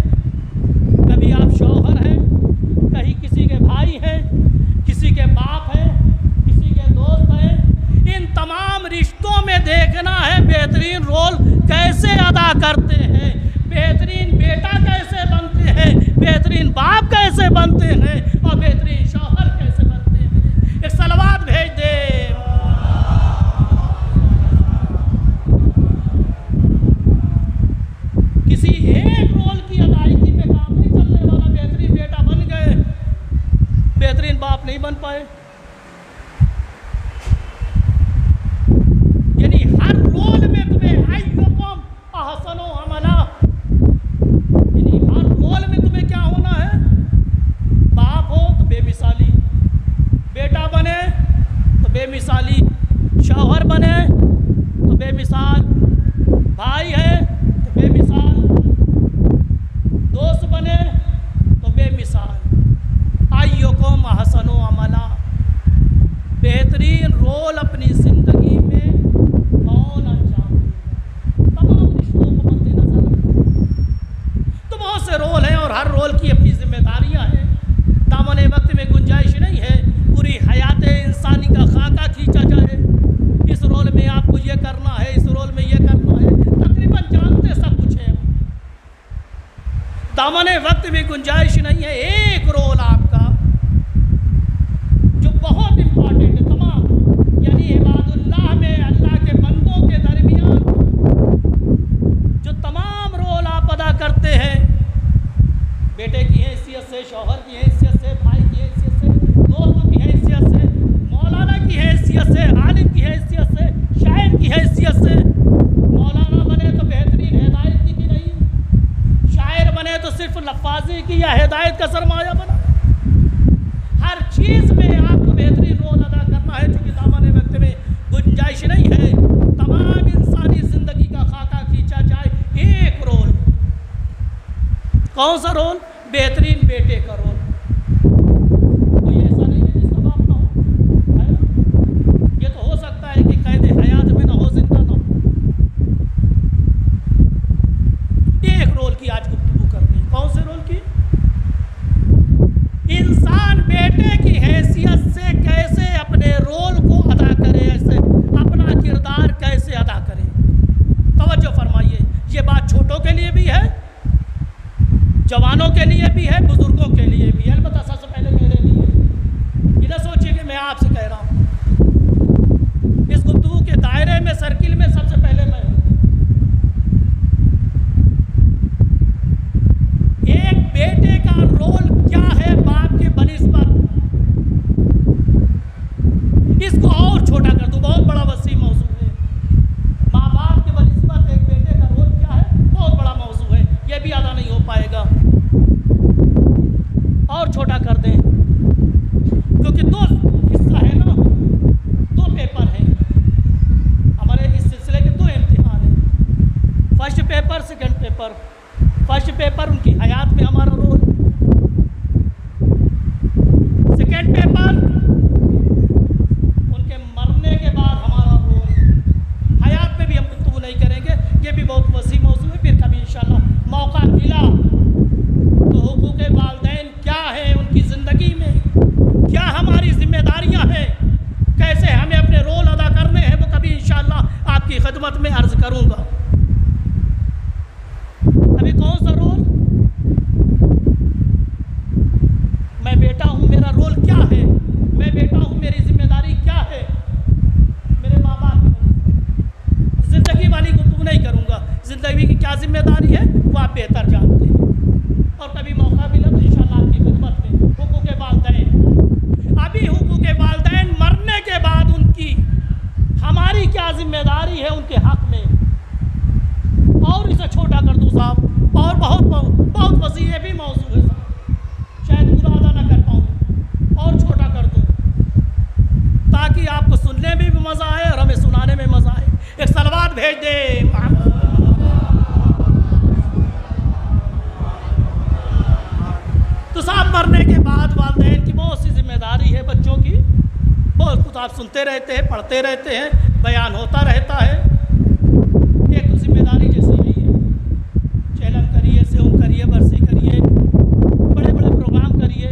कभी आप शौहर हैं, कहीं किसी के भाई हैं, किसी के बाप हैं, किसी के दोस्त हैं। इन तमाम रिश्तों में देखना है बेहतरीन रोल कैसे अदा करते हैं, बेहतरीन बेटा कैसे बनते हैं, बेहतरीन बाप कैसे बनते हैं और बेहतरीन शौहर कैसे बनते हैं। एक सलवात भेज दे। किसी एक रोल की अदायगी पे काम नहीं चलने वाला। बेहतरीन बेटा बन गए, बेहतरीन बाप नहीं बन पाए। यानी हर रोल में तुम्हें अय्युकुम अहसनु अमला, यानी हर रोल में तुम्हें क्या होना है? बाप हो तो बेमिसाली, बेटा बने तो बेमिसाली, शौहर बने तो बेमिसाल, भाई है तो बेमिसाल, दोस्त बने तो बेमिसाल। अय्युकुम अहसनु अमला, बेहतरीन रोल अपनी ज़िंदगी में कौन अंजाम देगा। तमाम रिश्तों को मद्देनज़र रखें। तो बहुत से रोल हैं और हर रोल की अपनी जिम्मेदारियां हैं। दामन वक्त में गुंजाइश नहीं है पूरी हयात इंसानी का खाका खींचा जाए, इस रोल में आपको ये करना है, इस रोल में ये करना है। तकरीबन जानते सब कुछ है। दामन वक्त में गुंजाइश नहीं है। एक रोल आपका जो बहुत इम्पॉर्टेंट है, हैसियत से, आलिम की हैसियत से, शायर की हैसियत से। मौलाना बने तो बेहतरीन हिदायत की नहीं, शायर बने तो सिर्फ लफ्ज़ी की या हिदायत का सरमाया बना। हर चीज़ में आपको बेहतरीन रोल अदा करना है, चूँकि दामन वक्त में गुंजाइश नहीं है। तमाम इंसानी ज़िंदगी का खाका खींचा जाए, एक रोल, कौन सा रोल? बेहतरीन बेटे का रोल। कोई ऐसा नहीं है जिसका बाप ना हो, है ना? ये तो हो सकता है कि कैद हयात में ना हो, जिंदा ना हो। एक रोल की आज गुफ्तगू करनी, कौन से रोल की? इंसान बेटे की हैसियत से कैसे अपने रोल को अदा करे, ऐसे अपना किरदार कैसे अदा करे। तवज्जो फरमाइए, ये बात छोटों के लिए भी है, जवानों के लिए भी है, बुजुर्गों के लिए भी है, अलबत्ता सबसे पहले मेरे लिए। ये ना सोचिए कि मैं आपसे कह रहा हूँ, इस गुफ्तगू के दायरे में, सर्किल में सबसे पहले मैं हूँ। एक बेटे का रोल क्या है बाप के बनिस्बत, इसको और छोटा कर दूँ, बहुत बड़ा वसी मौजू है। माँ बाप के बनिस्बत एक बेटे का रोल क्या है, बहुत बड़ा मौजू है, ये भी आधा नहीं हो पाएगा। और छोटा कर दें, क्योंकि दो हिस्सा है ना, दो पेपर हैं हमारे इस सिलसिले के, दो इम्तिहान हैं, first paper, second paper. First paper उनकी हयात में हमारा रोल, सेकंड पेपर उनके मरने के बाद हमारा रोल। हयात में भी हम गुफ्तगू नहीं करेंगे, ये भी बहुत वसी मौजू है, फिर कभी इंशाल्लाह मौका मिला तो हुकूक़ वालिदैन क्या है उनकी ज़िंदगी में, क्या हमारी जिम्मेदारियां हैं, कैसे हमें अपने रोल अदा करने हैं, वो कभी इंशाल्लाह आपकी खिदमत में अर्ज़ करूँगा। अभी कौन सा रोल? मैं बेटा हूँ, मेरा रोल क्या है, मैं बेटा हूँ, मेरी जिम्मेदारी क्या है, मेरे माँ बाप की ज़िंदगी वाली गुफ्तगू नहीं करूँगा। ज़िंदगी की क्या जिम्मेदारी है वो आप बेहतर जानते हैं, और कभी मौका मिला तो इंशाल्लाह आपकी खिदमत में हुकूक़ वालिदैन। अभी हुकूक़ वालिदैन मरने के बाद उनकी हमारी क्या जिम्मेदारी है उनके हक़ में, और इसे छोटा कर दूँ साहब, और बहुत बहुत वसी ये भी मौजू है साहब, शायद पूरा अदा ना कर पाऊँ, और छोटा कर दूँ ताकि आपको सुनने में भी मज़ा आए और हमें सुनाने में मज़ा आए। एक सलवात भेज दे। तो साहब मरने के बाद वालिदैन की बहुत सी जिम्मेदारी है, बच्चों की बहुत कुछ आप सुनते रहते हैं, पढ़ते रहते हैं, बयान होता रहता है। एक तो जिम्मेदारी जैसी नहीं है, चेलम करिए, सेवम करिए, बरसी करिए, बड़े बड़े प्रोग्राम करिए।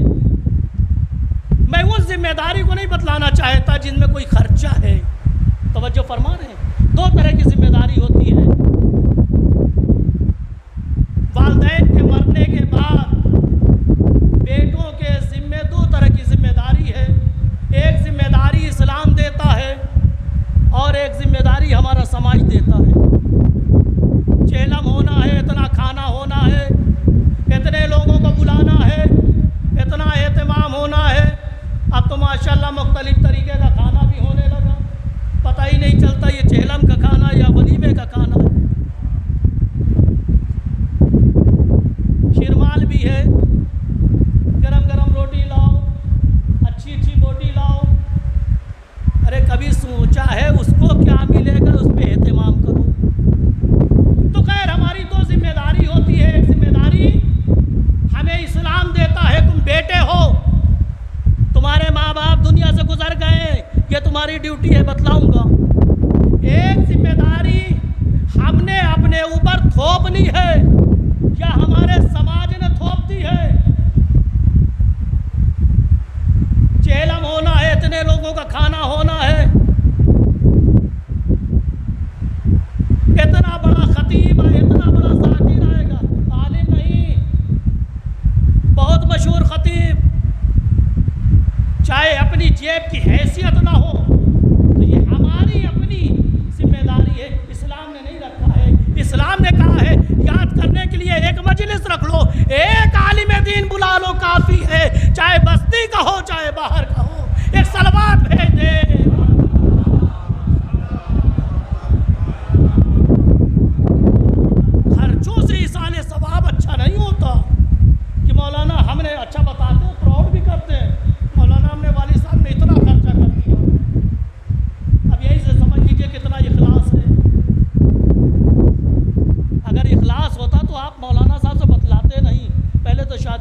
मैं उस जिम्मेदारी को नहीं बतलाना चाहता जिनमें कोई खर्चा है। तवज्जो फरमा रहे हैं, दो तरह की जिम्मेदारी होती है। वालिदैन के मरने के बाद बेटों के ज़िम्मे दो तरह की जिम्मेदारी है। एक जिम्मेदारी इस्लाम देता है और एक जिम्मेदारी हमारा समाज देता है। चेलम होना है, इतना खाना होना है, इतने लोगों को बुलाना है, इतना एहतमाम होना है। अब तो माशाल्लाह मुख्तलिफ तरीके का खाना भी होने लगा, पता ही नहीं चलता ये चेलम का खाना या वलीमे का खाना है। शिरमाल भी है, गरम गरम रोटी लाओ, अच्छी अच्छी बोटी लाओ। अरे कभी सोचा है उसको क्या मिलेगा, उस पर एहतमाम करो। तो खैर हमारी दो जिम्मेदारी होती है। एक जिम्मेदारी हमें इस्लाम देता है, तुम बेटे हो, तुम्हारे माँ बाप दुनिया से गुजर गए, ये तुम्हारी ड्यूटी है, बतलाऊंगा। एक जिम्मेदारी हमने अपने ऊपर थोपनी है या हमारे समाज ने थोप दी है। चेलम होना है, इतने लोगों का खाना होना है, इतना बड़ा खतीब है, इतना बड़ा ज़ाकिर आएगा, आलिम नहीं, बहुत मशहूर खतीब, चाहे अपनी जेब की हैसियत ना हो, तो ये हमारी अपनी जिम्मेदारी है। इस्लाम ने नहीं रखा है, इस्लाम ने कहा है याद करने के लिए एक मजलिस रख लो, एक आलिम दीन बुला लो, काफ़ी है, चाहे बस्ती का हो चाहे बाहर का हो। एक सलवात भेज दे।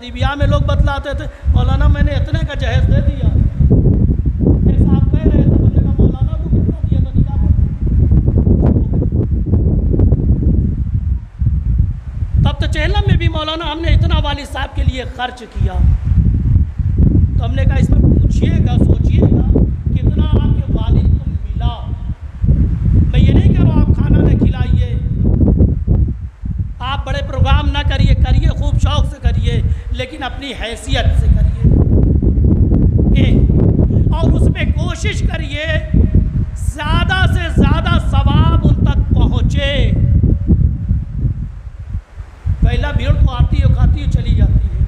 शादी ब्याह में लोग बतलाते थे, मौलाना मैंने इतने का जहेज दे दिया। एक साहब कह रहे थे, हमने कहा मौलाना को कितना दिया था निकाह पर? तब तो चेहलम में भी मौलाना हमने इतना वालिद साहब के लिए खर्च किया। तो हमने कहा इसमें पूछिएगा, सोचिएगा कितना आपके वालिद को मिला। मैं ये नहीं कह रहा हूँ आप खाना न खिलाइए, आप बड़े प्रोग्राम ना करिए, करिए खूब शौक से करिए, लेकिन अपनी हैसियत से करिए और उसमें कोशिश करिए ज़्यादा से ज़्यादा सवाब उन तक पहुँचे। पहला भीड़ तो आती है, खाती है, चली जाती है।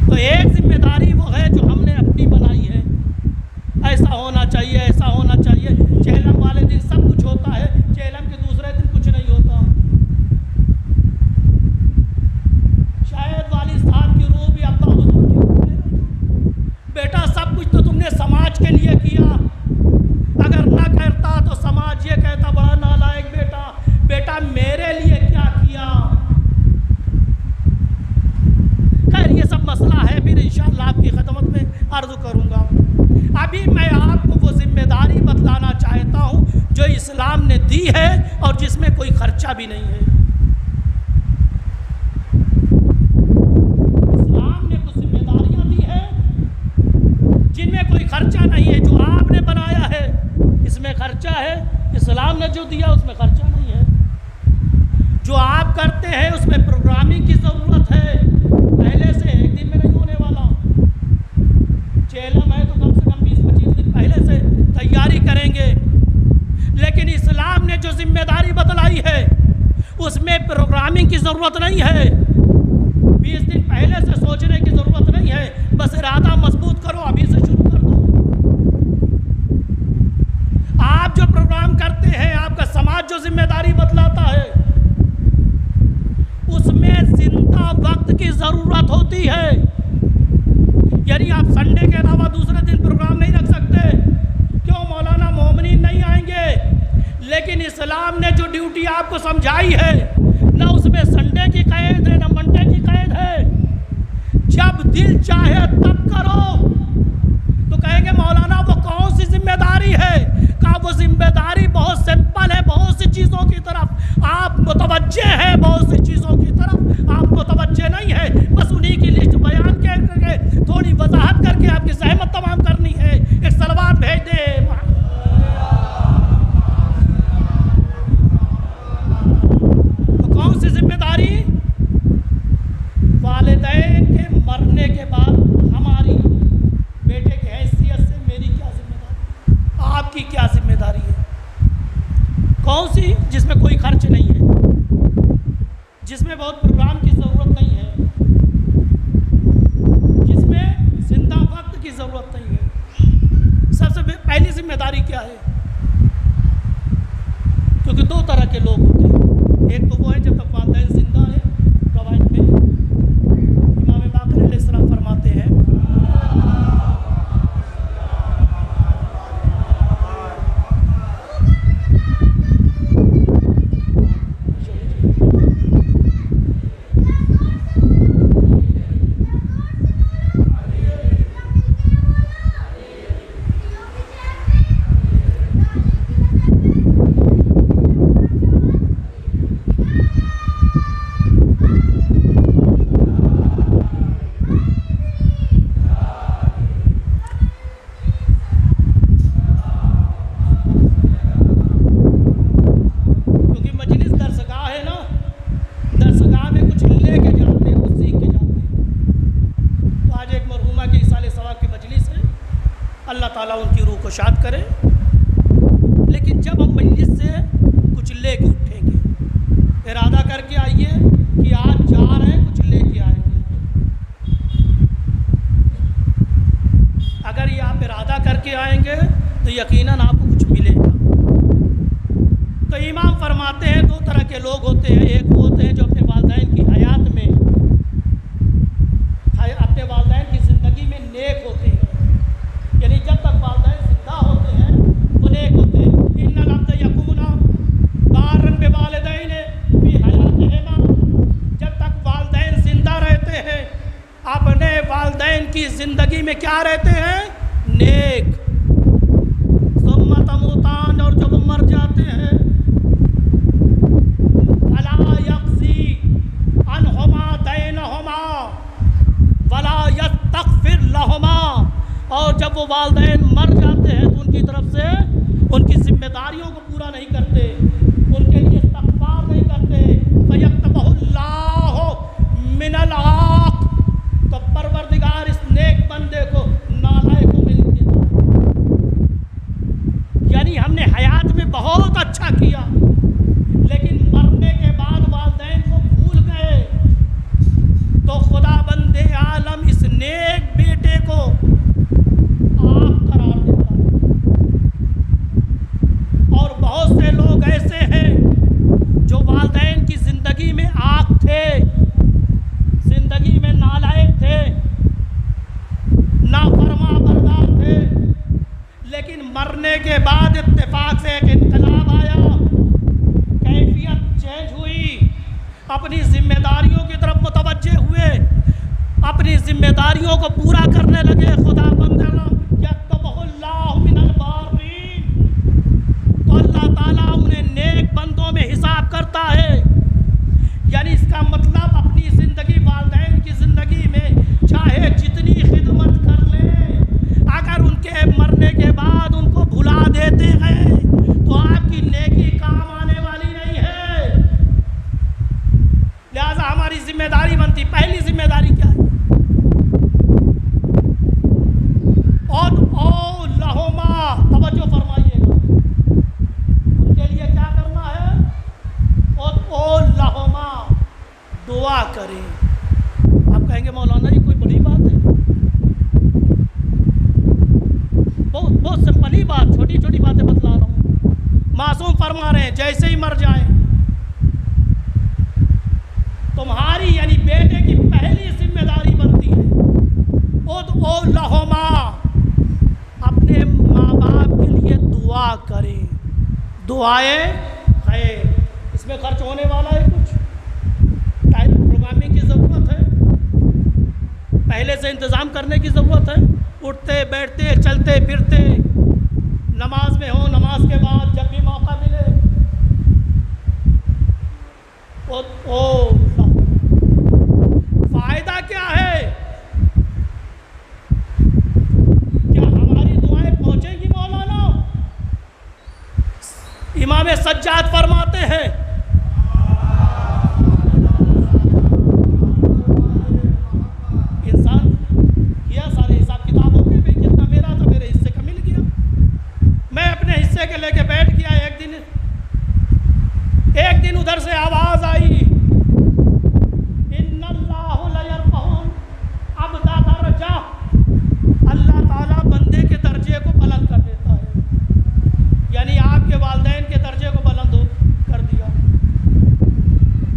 तो एक जिम्मेदारी वो है जो हमने अपनी बनाई है, ऐसा होना चाहिए, ऐसा होना चाहिए। चेहलम वाले दिन सब कुछ होता है, चेहलम के दूसरे दिन कुछ नहीं होता। शायद वालिद साहब की रूह भी अब्बा हुजूर की रूह है। बेटा सब कुछ तो तुमने समाज के लिए किया, अगर ना करता तो समाज ये कहता बड़ा नालायक बेटा। बेटा मेरे लिए क्या किया? खैर ये सब मसला है, फिर इंशाअल्लाह आपकी खिदमत में अर्ज़ करूँगा। अभी मैं आपको वो जिम्मेदारी बतलाना चाहता हूँ जो इस्लाम ने दी है और जिसमें कोई खर्चा भी नहीं है। इस्लाम ने कुछ जिम्मेदारियाँ दी है जिनमें कोई खर्चा नहीं है। जो आपने बनाया है इसमें खर्चा है, इस्लाम ने जो दिया उसमें खर्चा नहीं है। जो आप करते हैं उसमें प्रोग्रामिंग की ज़रूरत है, पहले से एक दिन में नहीं होने वाला। चेहलम है तो कम से कम 20-25 दिन पहले से तैयारी करेंगे, लेकिन इस्लाम ने जो जिम्मेदारी बतलाई है उसमें प्रोग्रामिंग की ज़रूरत नहीं है, 20 दिन पहले से सोचने की ज़रूरत नहीं है। बस इरादा मजबूत करो, अभी से शुरू कर दो। आप जो प्रोग्राम करते हैं, आपका समाज जो जिम्मेदारी बतलाता है, उसमें जिंदा वक्त की ज़रूरत होती है। यानी आप संडे के अलावा दूसरे दिन प्रोग्राम नहीं रख सकते। क्यों? मौलाना मोमिनीन नहीं आएंगे। लेकिन इस्लाम ने जो ड्यूटी आपको समझाई है, ना उसमें संडे की कैद है ना मंडे की कैद है। जब दिल चाहे तब करो। तो कहेंगे मौलाना वो कौन सी जिम्मेदारी है? कहा वो जिम्मेदारी बहुत सिंपल है, बहुत सी चीज़ों की तरफ आप मुतवज्जे हैं, बहुत सी चीज़ों की तरफ आप मुतवज्जे नहीं है। बस उन्हीं की लिस्ट बयान करके थोड़ी वजाहत करके आपकी सहमत तमाम करनी है। एक सलवात भेज दे। तो कौन सी जिम्मेदारी? वालिदैन के मरने के बाद हमारी बेटे की हैसियत से मेरी क्या जिम्मेदारी, आपकी क्या जिम्मेदारी है? कौन सी? जिसमें कोई खर्च नहीं है, जिसमें बहुत प्रोग्राम की ज़रूरत नहीं है, जिसमें जिंदा वक्त की ज़रूरत नहीं है। सबसे पहली जिम्मेदारी क्या है? क्योंकि दो तरह के लोग होते हैं। एक तो वो है जब तक वालिदैन जिंदा है, रवायत में इमाम बाक़र अलैहिस्सलाम फरमाते हैं ताला उनकी रूह को शाद करे। लेकिन जब हम मजलिस से कुछ लेके उठेंगे, इरादा करके आइए कि आज जा रहे हैं, कुछ लेके आएंगे। अगर ये आप इरादा करके आएंगे तो यकीनन आपको कुछ मिलेगा। तो इमाम फरमाते हैं दो तरह के लोग होते हैं। एक वो होते हैं जो अपने वालिदैन की हयात में, अपने वालिदैन की ज़िंदगी में नेक होते हैं, यानी जब तक वालिदैन जिंदा होते हैं वो नेक होते हैं। इन्नल अब्द यकूना बारन बिवालिदैन फी हयातिहिमा, जब तक वालिदैन जिंदा रहते में क्या रहते हैं? नेक। सुम्मा तमूतान, और जब वो मर जाते हैं, वला यक़ज़ी अनहुमा दैनहुमा वला यस्तग़फ़िर लहुमा, और जब वो वालिदैन मर जाते हैं तो उनकी तरफ से उनकी जिम्मेदारियों को पूरा नहीं करते, उनके लिए इस्तग़फ़ार नहीं करते। फ़यक्तबहुल्लाहु मिनल आक़, तो परवरदिगार इस नेक बंदे को नालायक को मिल देता। यानी हमने हयात में बहुत अच्छा किया, लेकिन मरने के बाद वालिदैन को भूल गए, तो खुदा बंदे आलम इस नेक बेटे को आग करार देता है। और बहुत से लोग ऐसे हैं जो वालिदैन की ज़िंदगी में आग थे, ज़िंदगी में नालायक थे, नाफरमा बरदार थे, लेकिन मरने के बाद इत्तेफाक से एक इनकलाब आया, कैफियत चेंज हुई, अपनी जिम्मेदारियों की तरफ मुतवज्जे हुए, अपनी जिम्मेदारियों को पूरा करने लगे। खुदा बंदे यक्तबहुल्लाहु मिनल बारीन, तो अल्लाह ताला उन्हें नेक बंदों में हिसाब करता है। यानी इसका मतलब अपनी ज़िंदगी, वालिदैन की ज़िंदगी में चाहे जितनी खिदमत कर लें, अगर उनके मरने के बाद उनको भुला देते हैं तो आपकी नेकी काम आने वाली नहीं है। लिहाजा हमारी जिम्मेदारी बनती, पहली जिम्मेदारी क्या है? और लहुमा, तवज्जो फरमाइएगा, उनके लिए क्या करना है? और लहुमा, दुआ करें। आप कहेंगे मौलाना ये कोई बड़ी बात है? बहुत सिंपल ही बात, छोटी छोटी बातें बतला रहा हूँ। मासूम फरमा रहे हैं जैसे ही मर जाएं, तुम्हारी यानी बेटे की पहली जिम्मेदारी बनती है ओ लहुमा, अपने माँ बाप के लिए दुआ करें। दुआएं खैर, इसमें खर्च होने वाला है कुछ, टाइम प्रोग्रामिंग की ज़रूरत है, पहले से इंतज़ाम करने की ज़रूरत है। उठते बैठते चलते फिरते, नमाज में हो, नमाज के बाद जब भी मौका मिले, ओ फ़ायदा क्या है? क्या हमारी दुआएं पहुँचेंगी मौलाना? इमाम सज्जाद फरमाते हैं, इंसान किया सारे हिसाब किताब हो गए, भाई जितना मेरा था मेरे हिस्से का मिल गया, मैं अपने हिस्से के लेके बैठ गया। एक दिन उधर से आवाज़ आई, इन्नल्लाहु लयरफ़उल अब्दा दरजा, अल्लाह ताला बंदे के दर्जे को बुलंद कर देता है। यानी आपके वालिदैन के दर्जे को बुलंद कर दिया।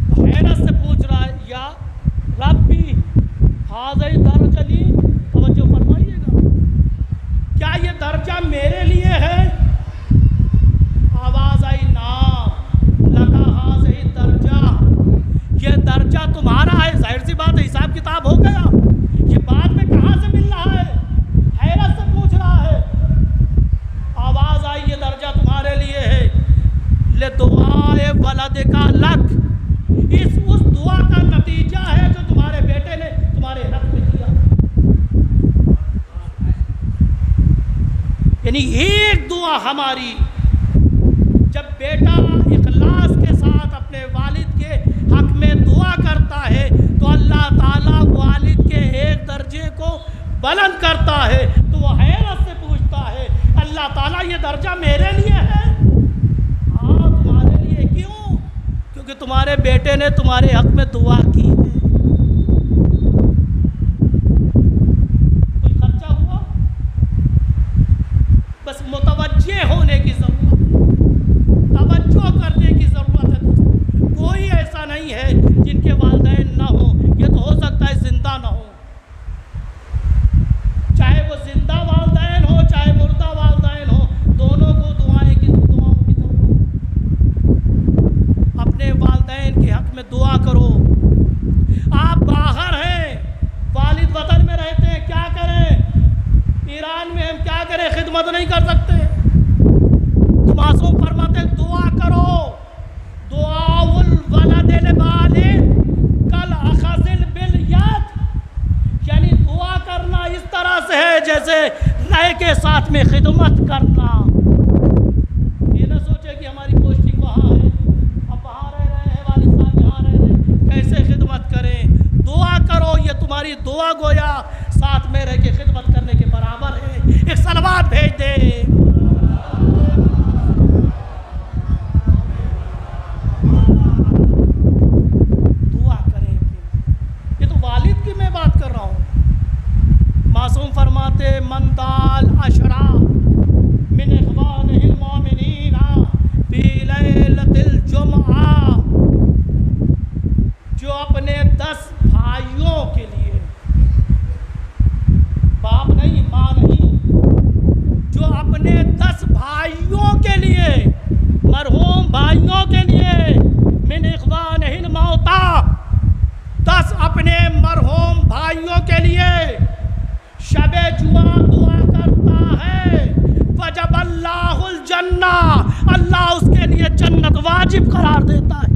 तो हैरत से पूछ रहा है, या रब्बी हाज़िही दर्जली, तवज्जो फरमाइएगा, क्या ये दर्जा मेरे लिए है? आवाज़ आई, नाम लका हाज़िही दर्जा, ये दर्जा तुम्हारा है। जाहिर सी बात है, हिसाब किताब हो गया, ये बाद में कहाँ से मिल रहा है? हैरत से पूछ रहा है। आवाज़ आई, ये दर्जा तुम्हारे लिए है, ले दुआए वलद का लक, उस दुआ का नतीजा है जो तुम्हारे बेटे ने तुम्हारे हक में किया। यानी एक दुआ हमारी, जब बेटा इखलास के साथ अपने वालिद के हक में दुआ करता है तो अल्लाह ताला वालिद के एक दर्जे को बुलंद करता है। तो वह हैरत से पूछता है, अल्लाह ताला ये दर्जा मेरे लिए है? हाँ तुम्हारे लिए। क्यों? क्योंकि तुम्हारे बेटे ने तुम्हारे हक में दुआ की है। कुछ खर्चा हुआ? बस मुतवज्जे होने की ज़रूरत है, तवज्जो करने की ज़रूरत है दोस्तों। कोई ऐसा नहीं है जिनके वालिदैन ना हो, ये तो हो सकता है जिंदा ना हो, चाहे वो जिंदा वालिदैन हो चाहे मुर्दा वालिदैन हो, दोनों को दुआओं की ज़रूरत है। अपने वालिदैन के हक में दुआ करो। आप बाहर हैं, वालिद वतन में रहते हैं, क्या करें? करना। ये ना सोचे कि हमारी पोस्टिंग वहाँ है, अब वहाँ रह रहे हैं, वालिद साहब यहाँ रह रहे हैं, कैसे खिदमत करें। दुआ करो, ये तुम्हारी दुआ गोया साथ में रह के खिदमत करने के बराबर है। एक सलवात भेज दे। दुआ करें। ये तो वालिद की मैं बात कर रहा हूँ। मासूम फरमाते मंदाल अशरा मिन इख्वानिल मोमिनीना फी लैलतिल जुमआ, जो अपने 10 भाइयों के लिए, बाप नहीं माँ नहीं, जो अपने 10 भाइयों के लिए, मरहूम भाइयों के लिए, मिन इख्वानिल मौता, 10 अपने मरहूम भाइयों के लिए शबे जुमा दुआ करता है, वजब अल्लाहुल जन्ना, अल्लाह उसके लिए जन्नत वाजिब करार देता है।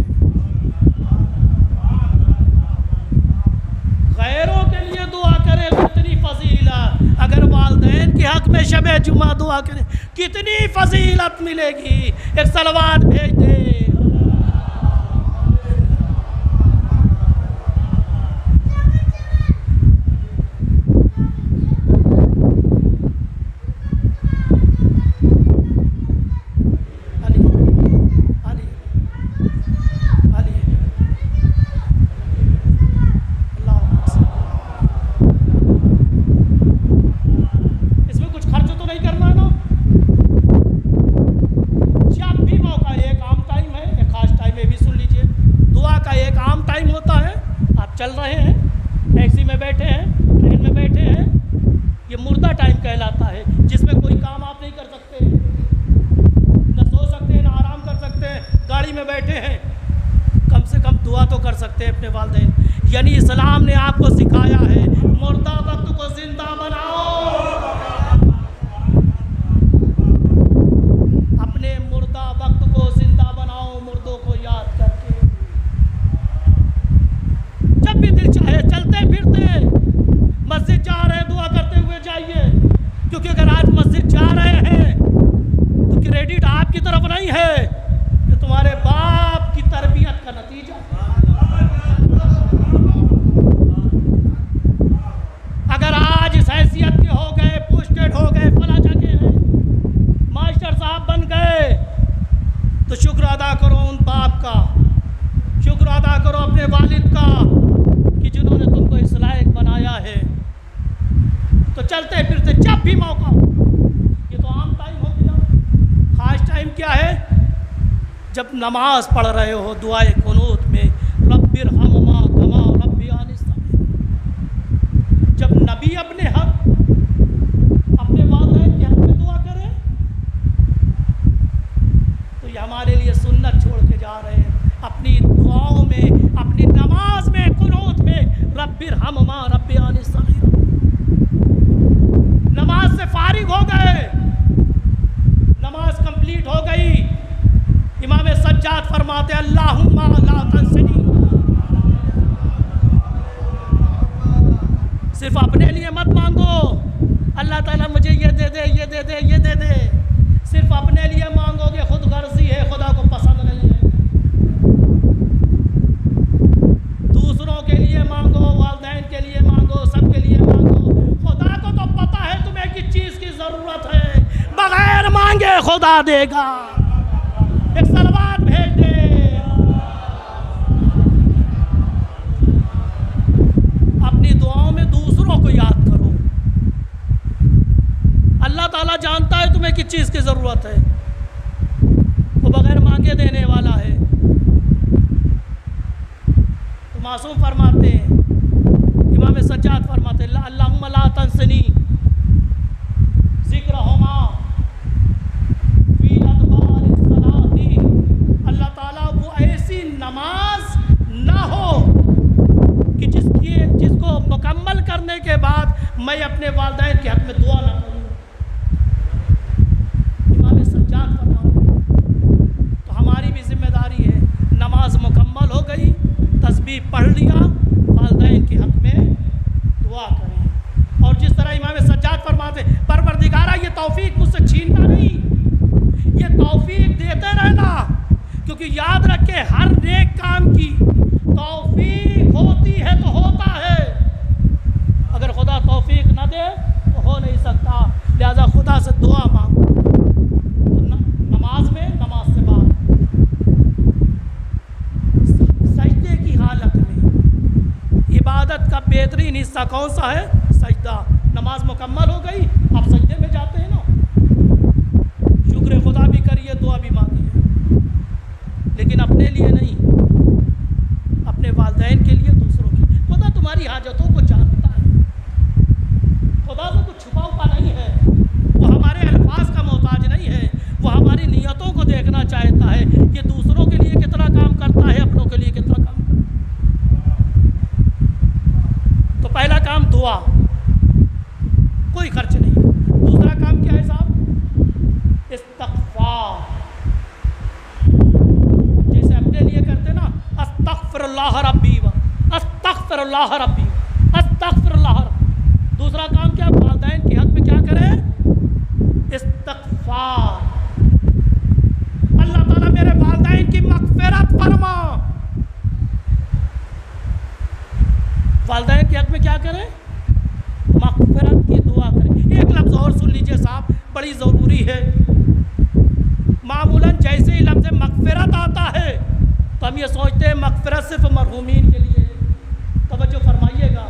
गैरों के लिए दुआ करें कितनी फजीलत, अगर वालिदैन के हक में शबे जुमा दुआ करें कितनी फजीलत मिलेगी। एक सलवात भेज दे। चल रहे हैं, टैक्सी में बैठे हैं, ट्रेन में बैठे हैं, ये मुर्दा टाइम कहलाता है, जिसमें कोई काम आप नहीं कर सकते, न सो सकते, न आराम कर सकते। गाड़ी में बैठे हैं, कम से कम दुआ तो कर सकते हैं अपने वालिदैन। यानी इस्लाम ने आपको सिखाया है मुर्दा वक्त को जिंदा बनाओ, अपने मुर्दा वक्त को जिंदा बनाओ, मुर्दों को याद करके। जब भी दिल चाहे चलते फिरते मस्जिद जा रहे हैं, दुआ करते हुए जाइए, क्योंकि अगर आज मस्जिद जा रहे हैं तो क्रेडिट आपकी तरफ नहीं है, ये तुम्हारे बाप की तरबियत का नतीजा है। अगर आज इस हैसियत के हो गए, पोस्टेड हो गए, फला जगह है, मास्टर साहब बन गए, तो शुक्र अदा करो उन बाप का, शुक्र अदा करो अपने वालिद का कि जिन्होंने तुमको इस लायक बनाया है। तो चलते फिरते जब भी मौका हो, ये तो आम टाइम हो गया, खास टाइम क्या है, जब नमाज पढ़ रहे हो दुआए कुनूत में, रब्बिरहम्हुमा कमा रब्बियानी सगीरा, जब नबी अपने हक, अपने वालिदैन के हक में दुआ करें, तो ये हमारे लिए सुन्नत छोड़ के जा रहे हैं। अपनी दुआओं में, अपनी नमाज में, कुनूत में रब्बिरहम्हुमा रब्बियानी सगीरा, नमाज से फारिग हो गए, नमाज कंप्लीट हो गई, इमाम सज्जाद फरमाते अल्लाहुम्मा ला तंसनी, सिर्फ अपने लिए मत मांगो अल्लाह ताला मुझे ये दे दे, ये दे दे, ये दे दे, सिर्फ अपने लिए मांगोगे खुद गर्जी है, खुदा को पसंद नहीं है। दूसरों के लिए मांगो, वालिदैन के लिए मांगो, सबके लिए मांगो, खुदा को तो पता है तुम्हें किस चीज़ की ज़रूरत है, बगैर मांगे खुदा देगा। एक सलवात भेज दे। अपनी दुआओं में दूसरों को याद करो, अल्लाह ताला जानता है तुम्हें किस चीज़ की ज़रूरत है, वो बगैर मांगे देने वाला है। तो मासूम फरमाते हैं, इमाम सज्जाद फरमाते हैं अल्लाहुम्मा ला तंसनी ज़िक्रहुमा फी अदबारिस सलाती, अल्लाह ताला वो ऐसी नमाज ना हो कि जिसको मुकम्मल करने के बाद मैं अपने वालिदैन के हक़ में दुआ ना करूँ। इमाम सज्जाद फरमाते हैं, तो हमारी भी जिम्मेदारी है, नमाज मुकम्मल हो गई, तस्बीह पढ़ लिया, वालिदैन के हक़ में दुआ करें। और जिस तरह इमाम क्योंकि याद रखें हर नेक काम की तौफीक होती है तो होता है, अगर खुदा तौफीक ना दे तो हो नहीं सकता। लिहाजा खुदा से दुआ मांगो। तो नमाज में, नमाज से बाद सजदे की हालत में इबादत का बेहतरीन हिस्सा कौन सा है? सजदा। नमाज मुकम्मल हो गई, आप सजदे में जाते हैं ना, शुक्र खुदा भी करिए, दुआ भी मांगिए, लेकिन अपने लिए नहीं, अपने वालिदैन के लिए, दूसरों की। खुदा तुम्हारी हाजतों को जानता है, खुदा से कुछ छुपा हुआ नहीं है, वो हमारे अल्फाज का मोहताज नहीं है, वो हमारी नीयतों को देखना चाहता है कि दूसरों के लिए कितना काम करता है, अपनों के लिए कितना काम करता है। तो पहला काम दुआ, कोई खर्च नहीं है। दूसरा काम क्या है साहब? इस्तग़फ़ार। जैसे अपने लिए करते ना, अस्तग़फ़िरुल्लाह रब्बी व अस्तग़फ़िरुल्लाह रब्बी व अस्तग़फ़िरुल्लाह रब्बी। दूसरा काम क्या? वालिदैन के हक़ में क्या करें? इस्तग़फ़ार। अल्लाह ताला मेरे वालिदैन की मग़फ़िरत फरमा। वालिदैन के हक़ में क्या करें? मग़फ़िरत की दुआ करें। एक लफ्ज़ और सुन लीजिए साहब, बड़ी ज़रूरी है। मामूलन जैसे ही लफ्ज़ मग़फ़िरत आता है तो हम ये सोचते हैं मग़फ़िरत सिर्फ मरहूमीन के लिए है। तवज्जो फरमाइएगा,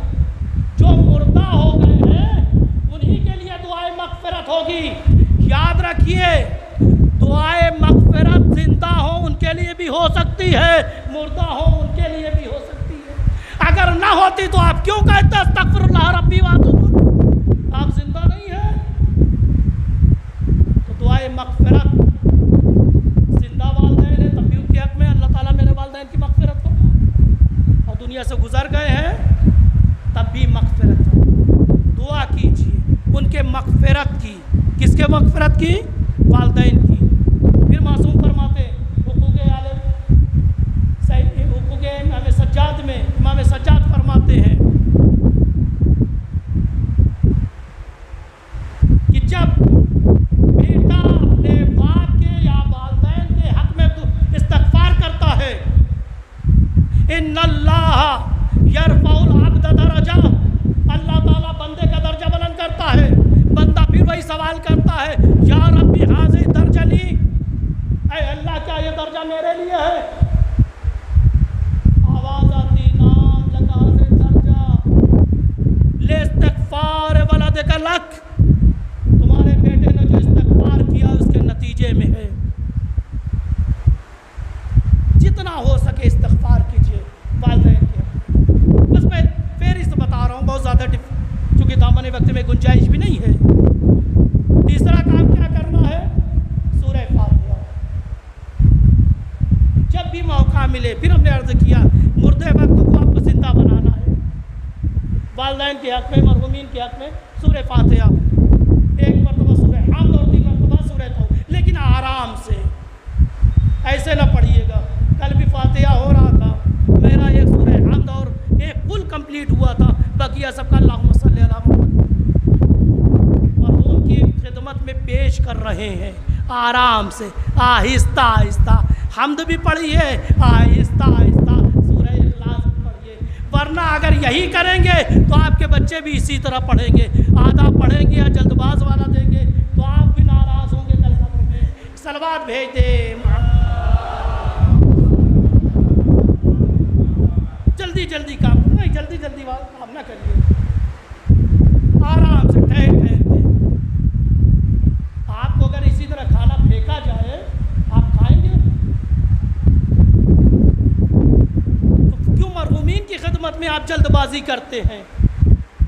जो मुर्दा हो गए हैं उन्हीं के लिए दुआए मग़फ़िरत होगी। याद रखिए, दुआए मग़फ़िरत जिंदा हो उनके लिए भी हो सकती है, मुर्दा हो उनके लिए भी हो सकती है। अगर ना होती तो आप क्यों कहते अस्तग़फ़िरुल्लाह रब्बी व अतूबु इलैह? आप जिंदा नहीं है। तो दुआए मग़फ़िरत जिंदा वालिदैन है, तब भी उनके हक़ में अल्लाह ताला मेरे वालिदैन की मग़फ़िरत फरमा, और दुनिया से गुजर गए हैं तब भी मग़फ़िरत फरमा। दुआ कीजिए उनके मग़फ़िरत की। किसके मग़फ़िरत की? वालिदैन की। फिर मासूम फरमाते हुकूक़े आलिम हुकूक़े इमाम सज्जाद में इमाम सज्जाद फरमाते हैं कि जब बेटा अपने बाप के या वालिदैन के हक़ में इस्तग़फ़ार करता है, इन्नल्लाह यरफ़उल अब्द दरजा, अल्लाह ताला बंदे का दर्जा बुलंद करता है। बंदा फिर वही सवाल करता है, या रब्बी हाज़िह दर्जली, ऐ अल्लाह क्या ये दर्जा मेरे लिए है? आवाज़ आती, नाम लगा हाज़िह दर्जा ले इस्तग़फ़ार वलदिका लक, तुम्हारे बेटे ने जो इस्तग़फ़ार किया उसके नतीजे में है। जितना हो सके इस्तग़फ़ार कीजिए वालिदैन के। बस मैं फेरिस्त बता रहा हूँ, बहुत ज़्यादा चूँकि दामन वक्त में गुंजाइश भी नहीं है। तीसरा काम क्या करना है? सूरह फातिहा। जब भी मौका मिले, फिर हमने अर्ज़ किया, मुर्दे वक्त को आपको जिंदा बनाना है। वालिदैन के हक़ में, मरहूमीन के हक़ में सूरह फातिहा, एक मरतबा सूरह हमद और 3 मरतबा सूरह तौबा, लेकिन आराम से, ऐसे ना पढ़िएगा। कल भी फातिहा हो रहा था, मेरा एक सूरह हमद और एक फुल कंप्लीट हुआ था, बकिया सबका अल्लाहुम्मा सल्ली अला मुहम्मद, और उनकी खिदमत में पेश कर रहे हैं आराम से, आहिस्ता आहिस्ता। हमद भी पढ़िए, आहिस्ता आहिस्ता सूरह इखलास भी पढ़िए, वरना अगर यही करेंगे तो आपके बच्चे भी इसी तरह पढ़ेंगे। आधा पढ़ेंगे या जल्दबाज वाला देंगे तो आप भी नाराज़ होंगे कल कब्र में। सलवात भेज दे, जल्दी जल्दी काम नहीं, जल्दी जल्दी काम ना करिए, आराम से ठहर ठहर के। आपको अगर इसी तरह खाना फेंका जाए, आप खाएंगे? तो क्यों मरहूमीन की खिदमत में आप जल्दबाजी करते हैं?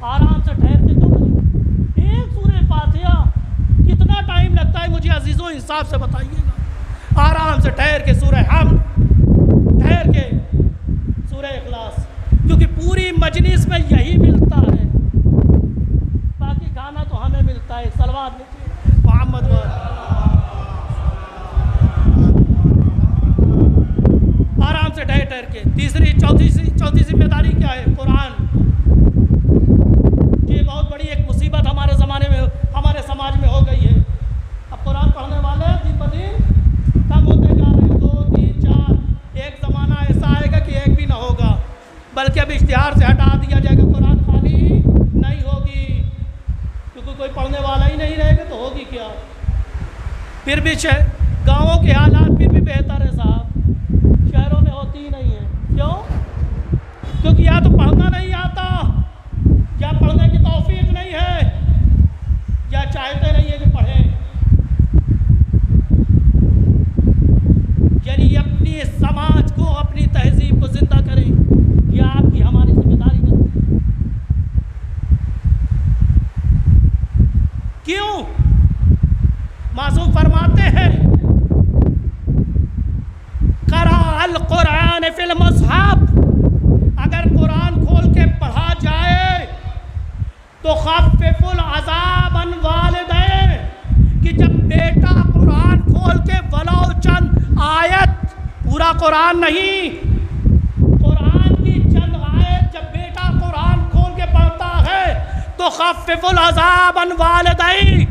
आराम से ठहर के क्यों? एक सूरह फातिहा कितना टाइम लगता है मुझे अजीज़ों इंसाफ से बताइएगा। आराम से ठहर के सूरह हमद, ठहर के सूरह इखलास, क्योंकि पूरी मजलिस में यही मिलता है, बाकी खाना तो हमें मिलता है। सलवात मोहम्मद आराम से ठहर ठहर के। तीसरी चौथी जिम्मेदारी क्या है? कुरान। ये बहुत बड़ी एक मुसीबत हमारे ज़माने में, हमारे समाज में हो गई है। अब कुरान पढ़ने वाले दिन ब दिन कम होते जा रहे हैं, 2, 3, 4 इश्तिहार से हटा दिया जाएगा, कुरान खानी नहीं होगी, क्योंकि कोई पढ़ने वाला ही नहीं रहेगा तो होगी क्या। फिर भी गाँवों के हालात फिर भी बेहतर है साहब, शहरों में होती ही नहीं है। क्यों? क्योंकि या तो पढ़ना नहीं आता, या पढ़ने की तौफीक नहीं है, या चाहते नहीं है कि पढ़ें। यानी अपनी समाज को, अपनी तहजीब को जिंदा करें, यह आपकी हमारी जिम्मेदारी बनती है। क्यों? मासूम फरमाते हैं, क़राअल कुरान फिल मुसहफ, अगर कुरान खोल के पढ़ा जाए तो खफ़्फ़िफ़ुल अज़ाबन वालिदैन, कि जब बेटा कुरान खोल के वलो चंद आयत, पूरा कुरान नहीं, कुरान की चंद आयत जब बेटा कुरान खोल के पढ़ता है तो खफ़्फ़िफ़ुल अज़ाबन वालिदैन,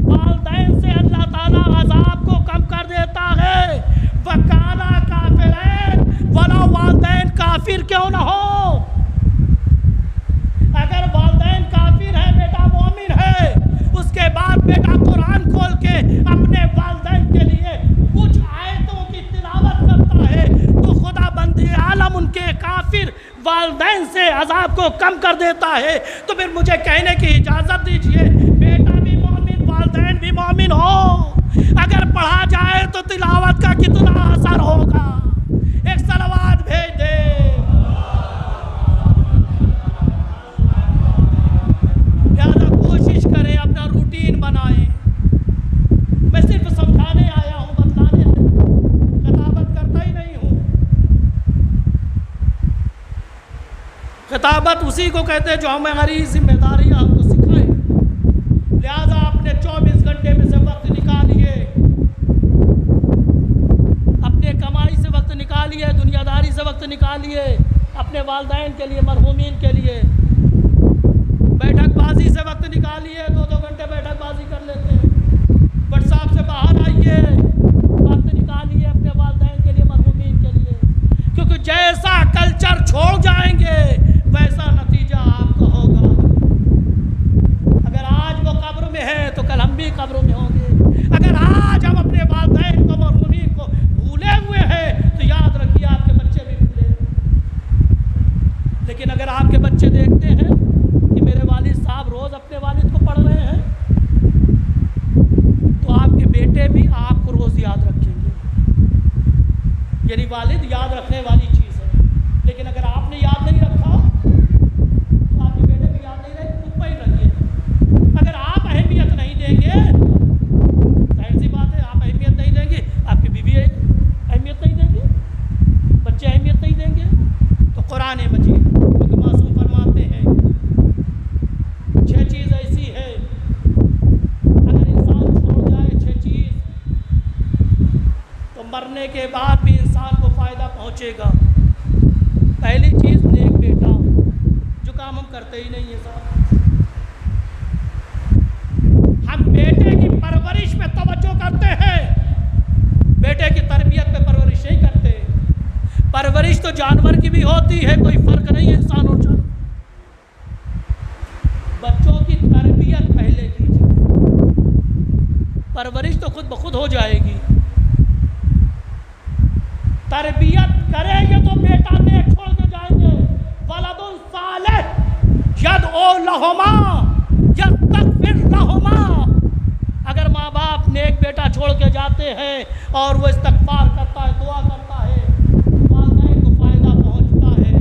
वालिदैन से अल्लाह ताला अज़ाब को कम कर देता है। वकाना काफिरैन, वला वालिदैन काफिर क्यों ना हो, अगर वालिदैन काफिर है, बेटा मोमिन है, उसके बाद बेटा कुरान खोल के अपने वालिदैन के लिए कुछ आयतों की तिलावत करता है तो खुदा बंदे आलम उनके काफिर वालिदैन से अजाब को कम कर देता है। तो फिर मुझे कहने की इजाज़त दीजिए, बेटा भी मोमिन, वालिदैन भी मोमिन हो, अगर पढ़ा जाए तो तिलावत का कितना असर होगा। एक सलावत भेज दे। लिहाजा कोशिश करें, अपना रूटीन बनाएं। मैं सिर्फ समझाने आया हूँ, बतलाने, खिताबत करता ही नहीं हूँ। खिताबत उसी को कहते हैं जो हमारी जिम्मेदारियाँ हमको सिखाएं। लिहाजा अपने 24 घंटे में से वक्त निकालिए, अपने कमाई से वक्त निकालिए, दुनियादारी से वक्त निकालिए, अपने वालिदैन के लिए, मरहूमीन के लिए। बैठकबाजी से वक्त निकालिए, 2-2 घंटे बैठकबाजी कर लेते हैं। व्हाट्सएप से बाहर आइए, वक्त निकालिए अपने वालिदैन के लिए, मरहूमीन के लिए, क्योंकि जैसा कल्चर छोड़ जाएंगे वैसा नतीजा आपको होगा। अगर आज वो कब्र में है तो कल हम भी कब्र में होंगे। अगर आज हम अपने वालिदैन को, मरहूमीन को भूले हुए हैं तो याद रखिए आपके बच्चे भी भूले। लेकिन अगर आपके बच्चे देखते हैं कि मेरे वालिद साहब रोज़ अपने वालिद को पढ़ रहे हैं, तो आपके बेटे भी आपको रोज़ याद रखेंगे। यानी वालिद याद रखने वाली चीज़ है। लेकिन अगर आपने याद नहीं रखा तो आपके बेटे भी याद नहीं रहे, खुद पर ही रखिए। अगर आप अहमियत नहीं देंगे, जाहिर सी बात है, आप अहमियत नहीं देंगे, आपकी बीवी अहमियत नहीं देंगे, बच्चे अहमियत नहीं देंगे। तो कुरान मजीद, क्योंकि मासूम फरमाते हैं 6 चीज़ ऐसी है, अगर इंसान छोड़ जाए 6 चीज़ तो मरने के बाद भी इंसान को फ़ायदा पहुँचेगा। पहली चीज़, नेक बेटा, जो काम हम करते ही नहीं है साहब। हम बेटे की परवरिश पे तवज्जो करते हैं, बेटे की तरबियत पे परवरिश नहीं करते। परवरिश तो जानवर की भी होती है, कोई फ़र्क नहीं है इंसान और जानवर। बच्चों की तरबियत पहले कीजिए, परवरिश तो खुद ब खुद हो जाएगी। तरबियत करेंगे तो बेटा नेक छोड़ के जाएंगे। वलदुन सालिह यदउ लहुमा यस्तगफिर लहुमा, अगर माँ बाप नेक बेटा छोड़ के जाते हैं और वो इस्तगफार करता है, दुआ करता है, वालिदैन को फ़ायदा पहुँचता है।